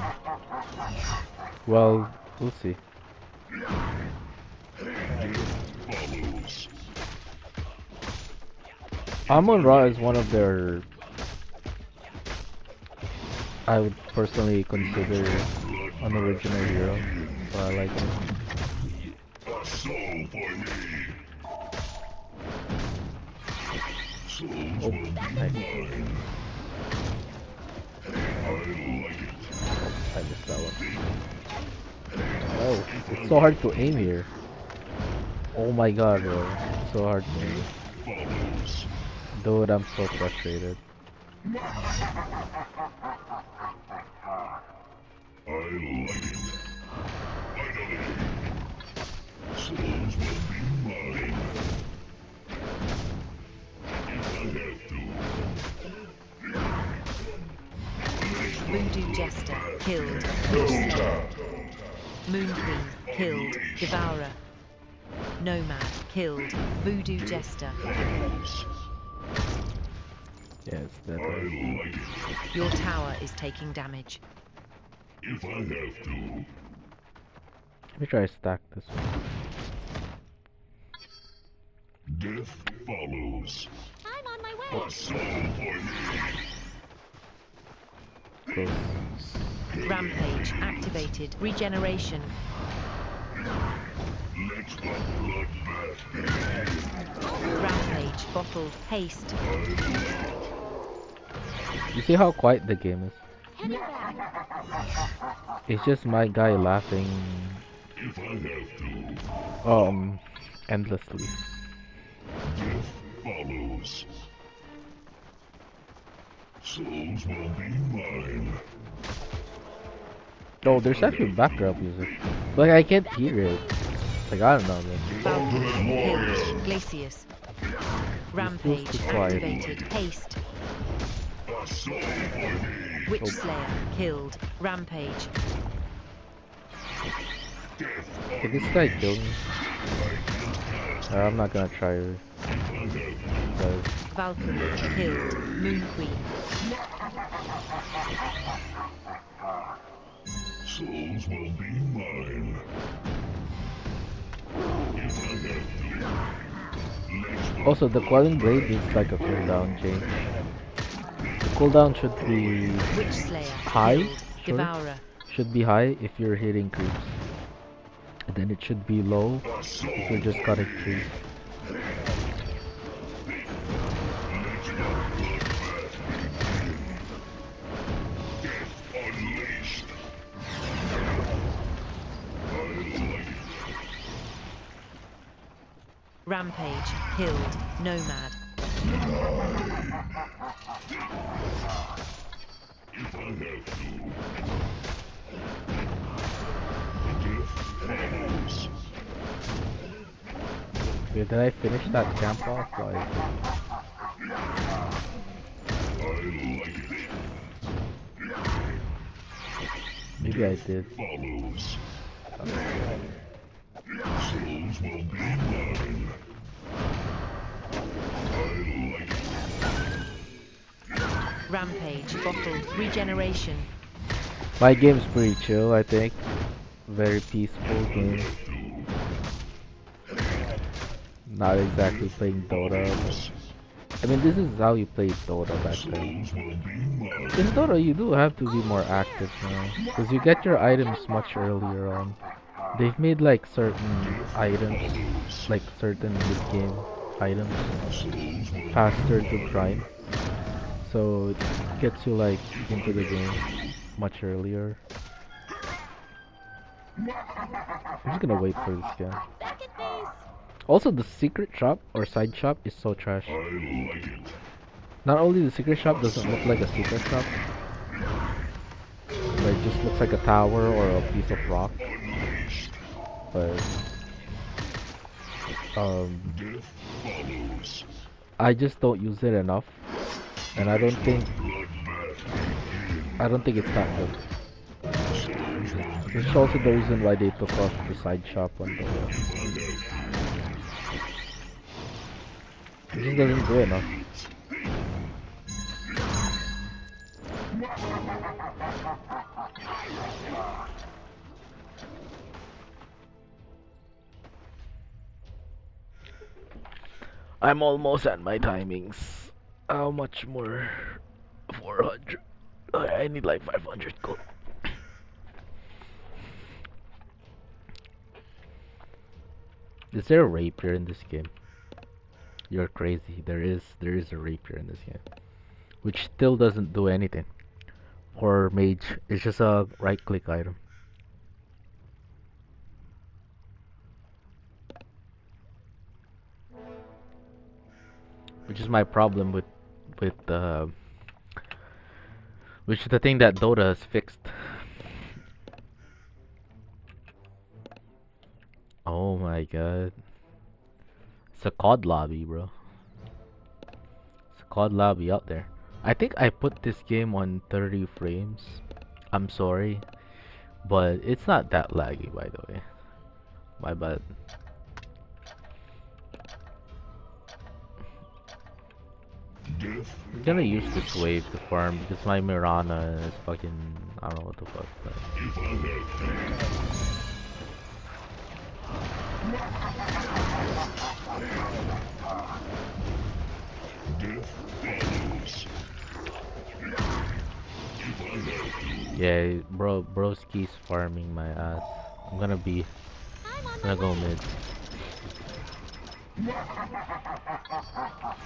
Well, we'll see. Amon Ra is one of their, I would personally consider an original hero, so I like him. Oh, nice. I missed that one. Oh, it's so hard to aim here. Oh my god, bro. It's so hard to aim. Dude, I'm so frustrated. Voodoo Jester, killed. Witch Slayer. Moon Queen, killed. Devourer. Nomad, killed. Voodoo Jester. Yeah, it's dead. Right? Your tower is taking damage. If I have to. Let me try to stack this one. Death follows. I'm on my way. A soul for me. Close. Rampage activated. Regeneration. Let the bloodbath begin. Rampage bottled. Haste. You see how quiet the game is? Heading back. It's just my guy laughing, If I have to. endlessly. Death follows. Souls will be mine. Oh, there's actually background music. Like, I can't hear it. Like, I don't know, man. Valkyrie killed. Glacius. Rampage too quiet. activated. Haste. A soul for me. Witch Oh. Slayer killed. Rampage. Can this guy kill me? I'm not gonna try her. Valkyrie killed. Moon Queen. Souls will be mine. If I have to. Also, the Quelling Blade is like a cooldown change. The cooldown should be Witch Slayer high, killed. sure. Devourer. Should be high if you're hitting creeps. And then it should be low if you're just cutting trees. Unleashed. Rampage killed. Nomad. If I have to. Death follows. Wait, did I finish that camp off? Why is I like it. it? Maybe I did. Follows. Souls will be mine. I like it. Rampage bottled. Regeneration. My game's pretty chill, I think. Very peaceful game. Not exactly playing Dota, but I mean, this is how you played Dota back then. Souls will be mine. In Dota, you do have to be more active now, because you get your items much earlier on. They've made like certain items, like certain mid-game items, faster to grind. So it gets you like into the game much earlier. I'm just gonna wait for this guy. Back at base. Also, the secret shop or side shop is so trash. I like it. Not only the secret shop doesn't look like a secret shop, but it just looks like a tower or a piece of rock. But Death follows. I just don't use it enough, and I don't think it's that good. This is also the reason why they took off the side shop on Dota. It just doesn't do enough. I'm almost at my timings. How much more? 400. I need like 500 gold. Is there a rapier in this game? You're crazy. There is a rapier in this game, which still doesn't do anything. For mage, it's just a right-click item. Which is my problem with which is the thing that Dota has fixed. Oh my god. It's a COD lobby, bro. It's a COD lobby out there. I think I put this game on 30 frames. I'm sorry, but it's not that laggy, by the way. My bad. I'm gonna use this wave to farm because my Mirana is fucking... I don't know what the fuck, but... Yeah, broski's farming my ass. I'm gonna go mid.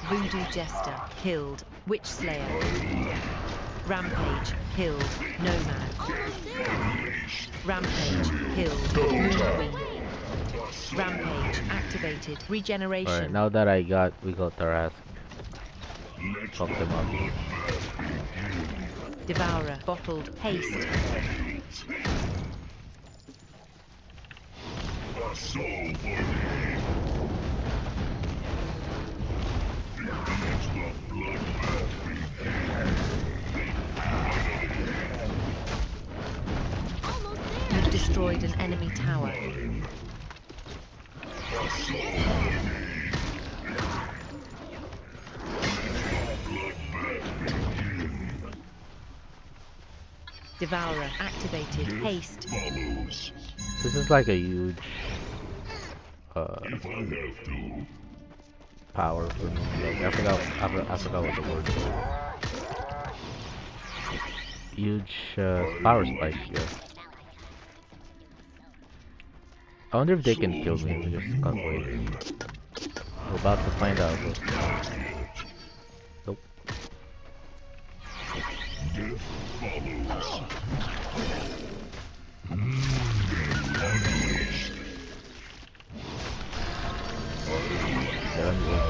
Voodoo Jester killed. Witch Slayer. Rampage killed. Nomad. Rampage killed. Moon Queen. Rampage activated. Regeneration. Alright, now that we got Tarask. Fuck them up. Devourer bottled. Haste. You've destroyed an enemy tower. Devourer activated. Haste. This is like a huge power for me. Like I forgot what the word was. Huge power spike, yeah. I wonder if they can kill me if we just cut waves. We're about to find out. Nope.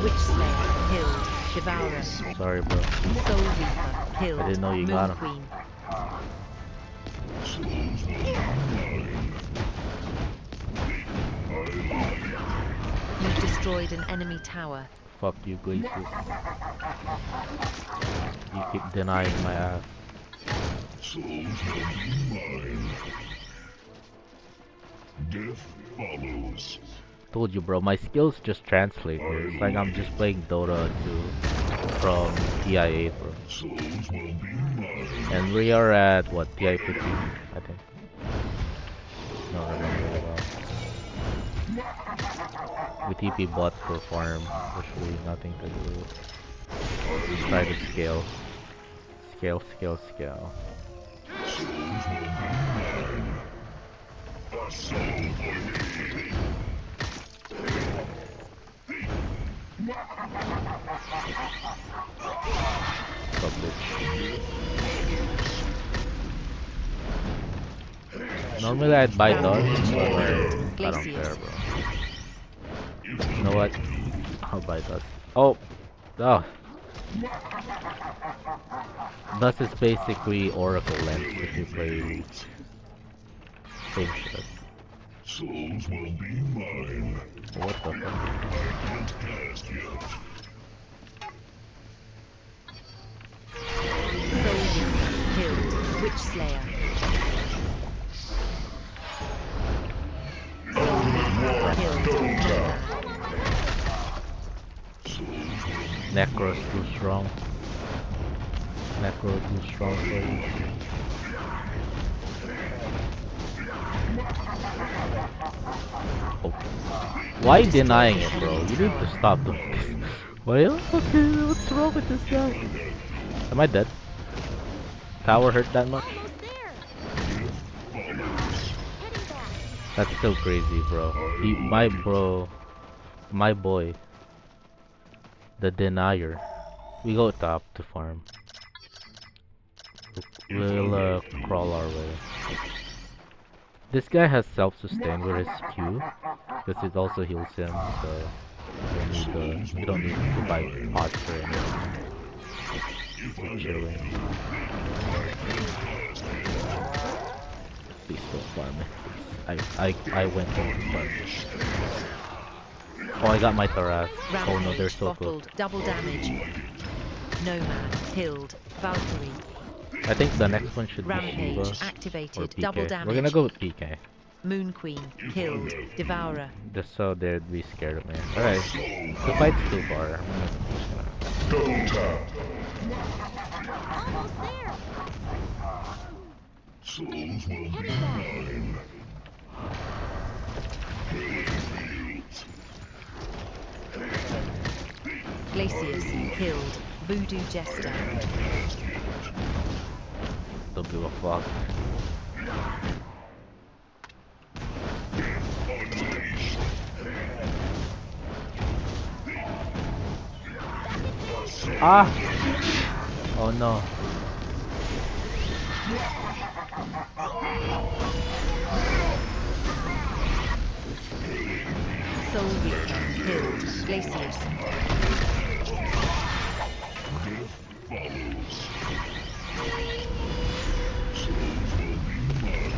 Witch Slayer killed. Devourer. Sorry, bro. Soul Reaper killed. I didn't know you Moon got him. Queen. You've destroyed an enemy tower. Fuck you, Glacius. You keep denying my ass. Death follows. Told you, bro. My skills just translate here. It's like I'm just playing Dota 2 from TI8, bro. And we are at what, TI 15, I think. No, remember well. We TP bot for farm. There's really nothing to do. Just try to scale. Scale. Normally I'd buy dodge, but I don't care, bro. You know what? I'll buy dust. Oh! Dust is basically Oracle Lens if you play same shit. Souls will be mine. What the fuck? Soul Reaper killed. Witch Slayer. Soul Reaper killed. Nomad. Necro's too strong. Necro too strong for you. Oh. Why You destroyed denying an it, bro? enemy You need to tower. stop doing this. Why? Okay, what's wrong with this guy? Am I dead? Tower hurt that much? Almost there. Heading back. That's still crazy, bro. My boy, the denier. We go top to farm. We'll crawl our way. This guy has self-sustain with his Q, because it also heals him, so you don't need to buy pots or anything. We're chilling. Please don't farm it, please. I went home to farm this. Oh, I got my Taras. Oh no, they're Rampage, so close. bottled, double damage. Nomad, killed. Valkyrie. I think the next one should be Rampage, Shiva or activated, double PK. We're gonna damage. go with PK. Moon Queen, killed. Devourer. Just so they'd be scared of me. Alright. The fight's too far. Double tap. Almost there. Souls will be Heading back. mine. Glacius, killed. Voodoo Jester. Don't give a fuck. Ah! Oh no. Soul Reaper, killed. Glacius. Follows. Souls will be mine.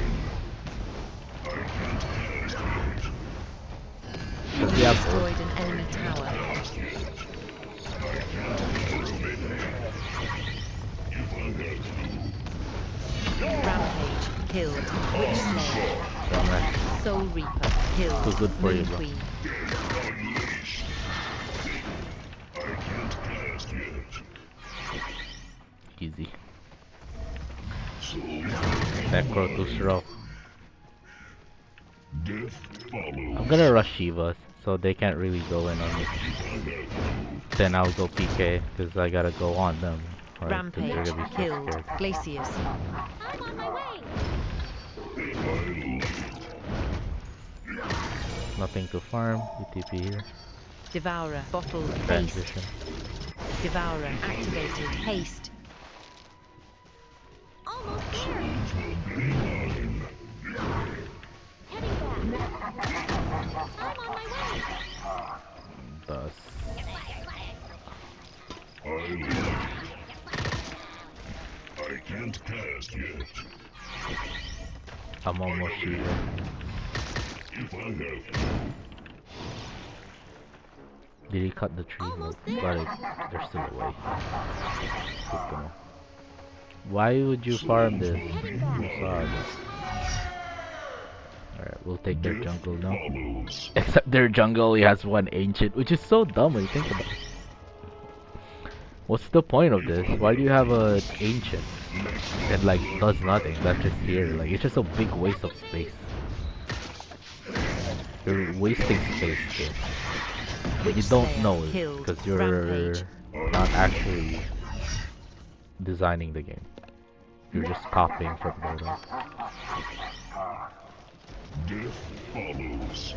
I can't cast yet. Does he You have destroyed an enemy tower. Rampage, killed. Witch Slayer. Dumbass. Soul Reaper, killed. Too good for you, Moon bro. Queen. Unleashed. I can't cast yet. Easy. Souls Necro too slow. death follows. I'm gonna rush Shivas so they can't really go in on me. Then I'll go PK because I gotta go on them. Right? 'Cause they're Rampage, gonna be so killed. scared. Glacius. I'm on my way. Nothing to farm. UTP here. Devourer, bottled. Haste. Transition. Devourer, activated. Haste. Almost there. Heading back. I'm on my way. Thus. I can't cast yet. I'm almost Shiva. If I have Did he cut the tree? Almost Nope. there. But they're still away. Good to know. Why would you farm this? Heading back. Facade. Alright, we'll take their jungle now. follows. Except their jungle only has one ancient, which is so dumb when you think about it. What's the point of this? Why do you have a ancient that like does nothing? That's just here. Like it's just a big waste of space. You're wasting space here. But you Witch don't Slayer, know it killed. because you're Rampage. not actually designing the game. You're just copying from Dota. Death follows.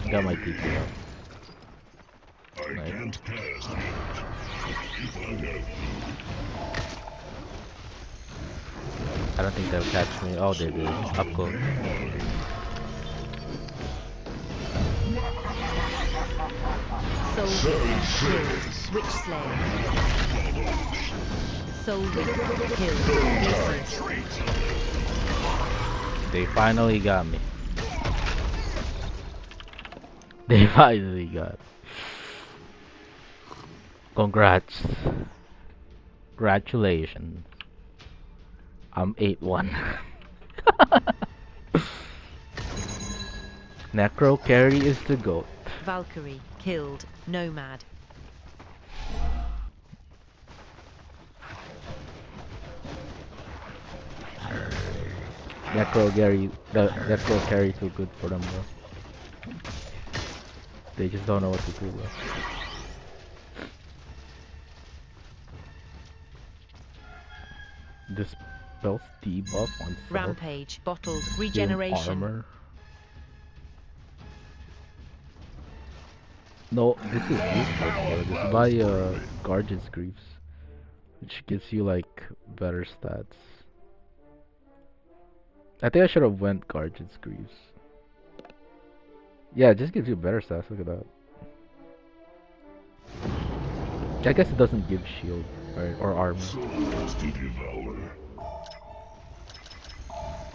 Got my TP up. I Nice. can't cast yet. If I have I don't think they'll catch me. Oh, they did. Up close. Soul Reaper, killed. Witch Slayer. Soul Reaper, killed. Glacius. They finally got me. They finally got me. Congrats. Congratulations. I'm 8-1. Necro carry is the GOAT. Valkyrie, killed. Nomad. Necro carry too good for them, bro. They just don't know what to do, bro. Dispels debuff on self. Rampage. Bottled. Gain Regeneration. armor. No, this is useless, bro. Just buy Guardian's Greaves, which gives you like better stats. I think I should have went Guardian's Greaves. Yeah, it just gives you better stats. Look at that. I guess it doesn't give shield, right, or armor. Souls to devour.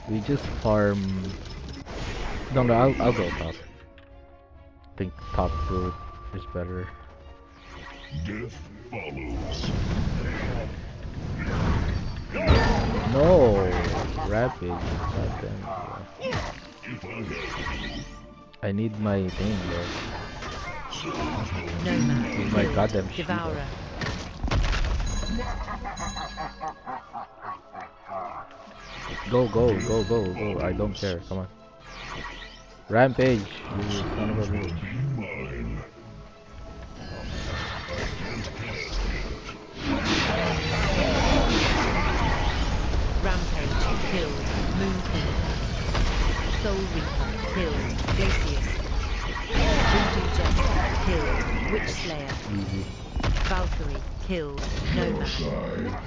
We just farm. No, no, I'll go top. I think top fruit is better. Death follows. No, rampage. God damn, bro. If I have I need my thing, bro. Nomad. Need my Killed. goddamn shield. Devourer. Go, go, go, go, go. I don't care. Come on. Rampage, you son of a bitch. mine. Rampage. Killed. Moon Queen. Soul Reaper. Killed. Glacius. Voodoo Jester. Killed. Witch Slayer. Easy. Valkyrie. Killed. Nomad.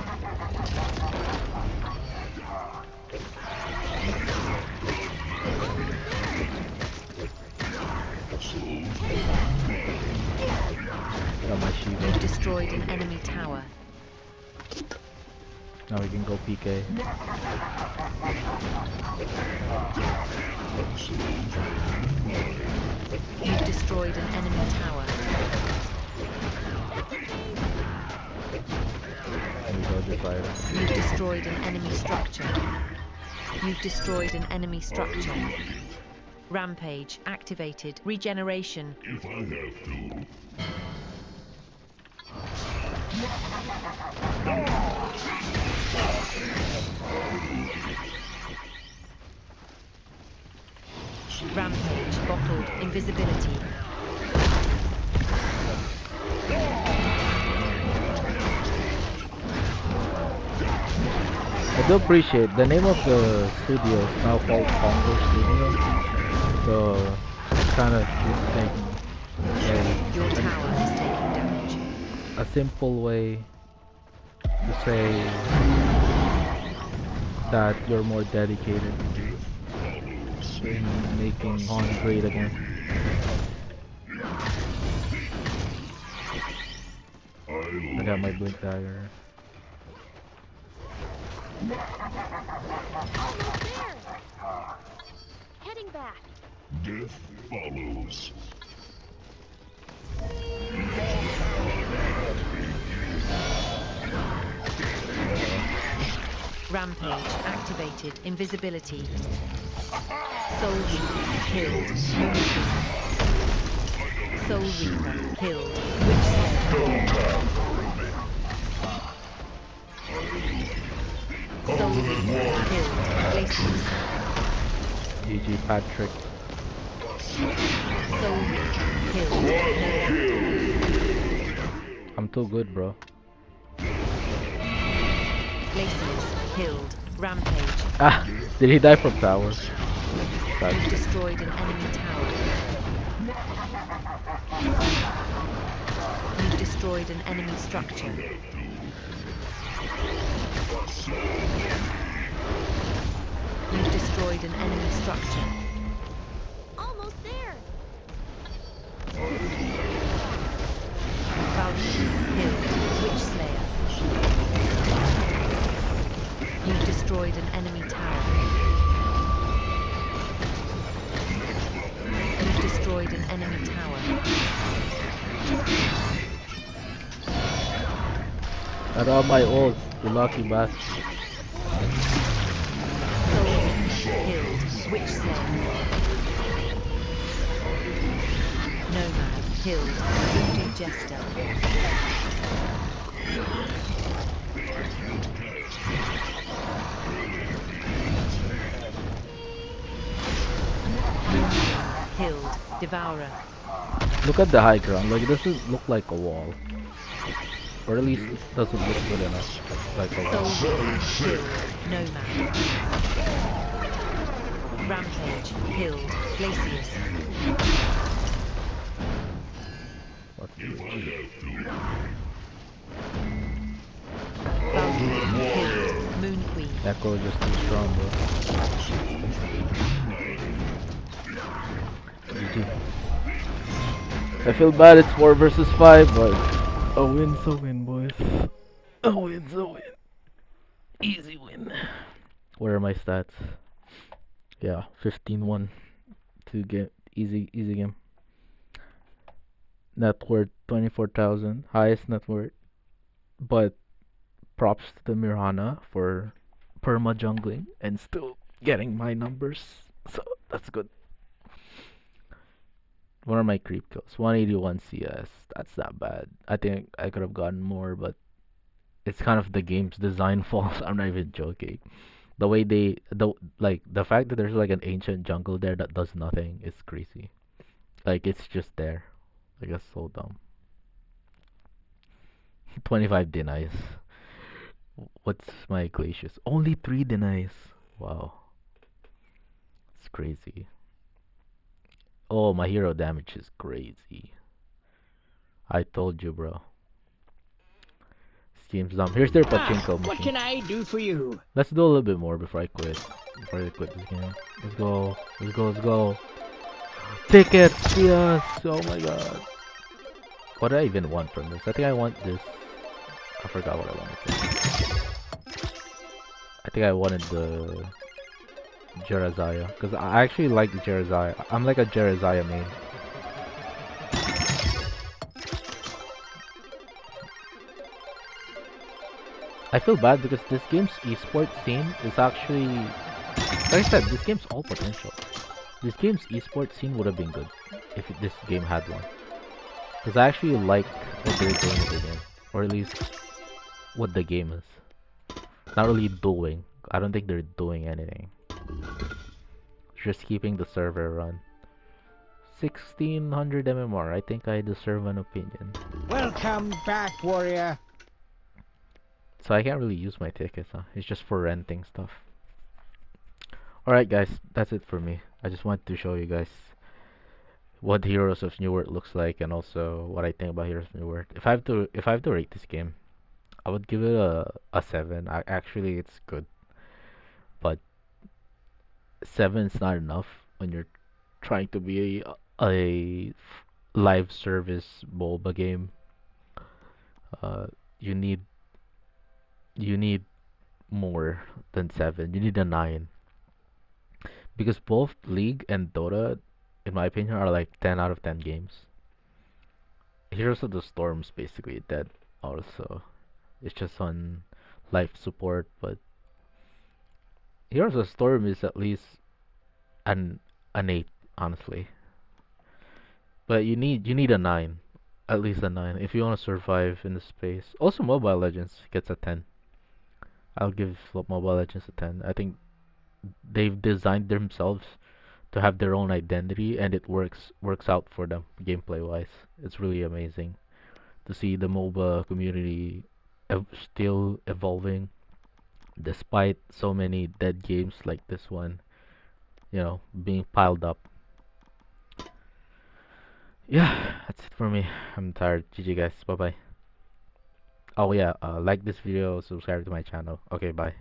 Got my shield. You've destroyed an enemy tower. Now we can go PK. You've destroyed an enemy tower. And we go this item. You've destroyed an enemy structure. You've destroyed an enemy structure. Rampage activated. Regeneration. If I have to. Rampage bottled. Invisibility. I do appreciate the name of the studio is now called Congo Studio. So kind of Your tower is taking damage. a simple way to say that you're more dedicated in making Han great again. I got my blink dagger. Almost there. Heading back. Death follows. Rampage activated. Invisibility. Soul Reaper killed. Soul Reaper killed. Witch Slayer. Soul Reaper killed. Glacius. GG Patrick. Soul Reaper killed. I'm too good, bro. Glacius killed. Rampage. Ah, did he die from tower? You've Sad. destroyed an enemy tower. You've destroyed an enemy structure. You've destroyed an enemy structure. Almost there. Valkyrie killed. Witch Slayer. You've destroyed an enemy tower. You've destroyed an enemy tower. Got all my ult, you lucky bastard. Soul Reaper killed. Witch Slayer. Nomad killed. Voodoo Jester. Moon Queen, killed, Devourer. Look at the high ground. Like, it doesn't look like a wall. Or at least it doesn't look good enough like a Soul wall. Reaper, killed, Nomad. Rampage, killed, Glacius. What? Valkyrie, killed, Moon Queen. Echo is just too strong, bro. GG. I feel bad it's 4 versus 5, but a win's a win, boys. A win's a win. Easy win. Where are my stats? Yeah, 15-1 to get easy game. Net worth 24,000, highest net worth. But props to the Mirana for perma jungling and still getting my numbers. So that's good. What are my creep kills? 181 CS. That's not bad. I think I could have gotten more, but it's kind of the game's design fault. I'm not even joking. The way the fact that there's like an ancient jungle there that does nothing is crazy. Like it's just there. Like that's so dumb. 25 denies. What's my glacius? Only 3 denies. Wow. It's crazy. Oh, my hero damage is crazy. I told you, bro. This game's dumb. Here's their pachinko What machine. can I do for you? Let's do a little bit more before I quit. Before I quit this game. Let's go. Let's go. Let's go. Tickets! Yes! Oh my god. What do I even want from this? I think I want this. I forgot what I wanted. I think I wanted the Jerazaya. Because I actually like Jerazaya. I'm like a Jerazaya main. I feel bad because this game's esports scene is actually, like I said, this game's all potential. This game's esports scene would have been good if this game had one. Because I actually like what they're doing with the game, or at least what the game is. Not really doing. I don't think they're doing anything. Just keeping the server run. 1600 MMR. I think I deserve an opinion. Welcome back, warrior. So I can't really use my tickets, huh? It's just for renting stuff. Alright guys, that's it for me. I just wanted to show you guys what Heroes of Newerth looks like and also what I think about Heroes of Newerth. If I have to rate this game, I would give it a 7. Actually it's good. But 7 is not enough when you're trying to be a live service MOBA game. Uh you need more than 7. You need a 9. Because both League and Dota, in my opinion, are like 10 out of 10 games. Heroes of the Storm's basically dead also. It's just on life support, but Heroes of the Storm is at least an 8, honestly. But you need a 9. At least a 9 if you want to survive in the space. Also Mobile Legends gets a 10. I'll give Mobile Legends a 10. I think they've designed themselves to have their own identity and it works out for them gameplay wise. It's really amazing to see the MOBA community still evolving despite so many dead games like this one, you know, being piled up. Yeah, that's it for me. I'm tired. GG guys. Bye bye. Oh yeah, like this video, subscribe to my channel. Okay, bye.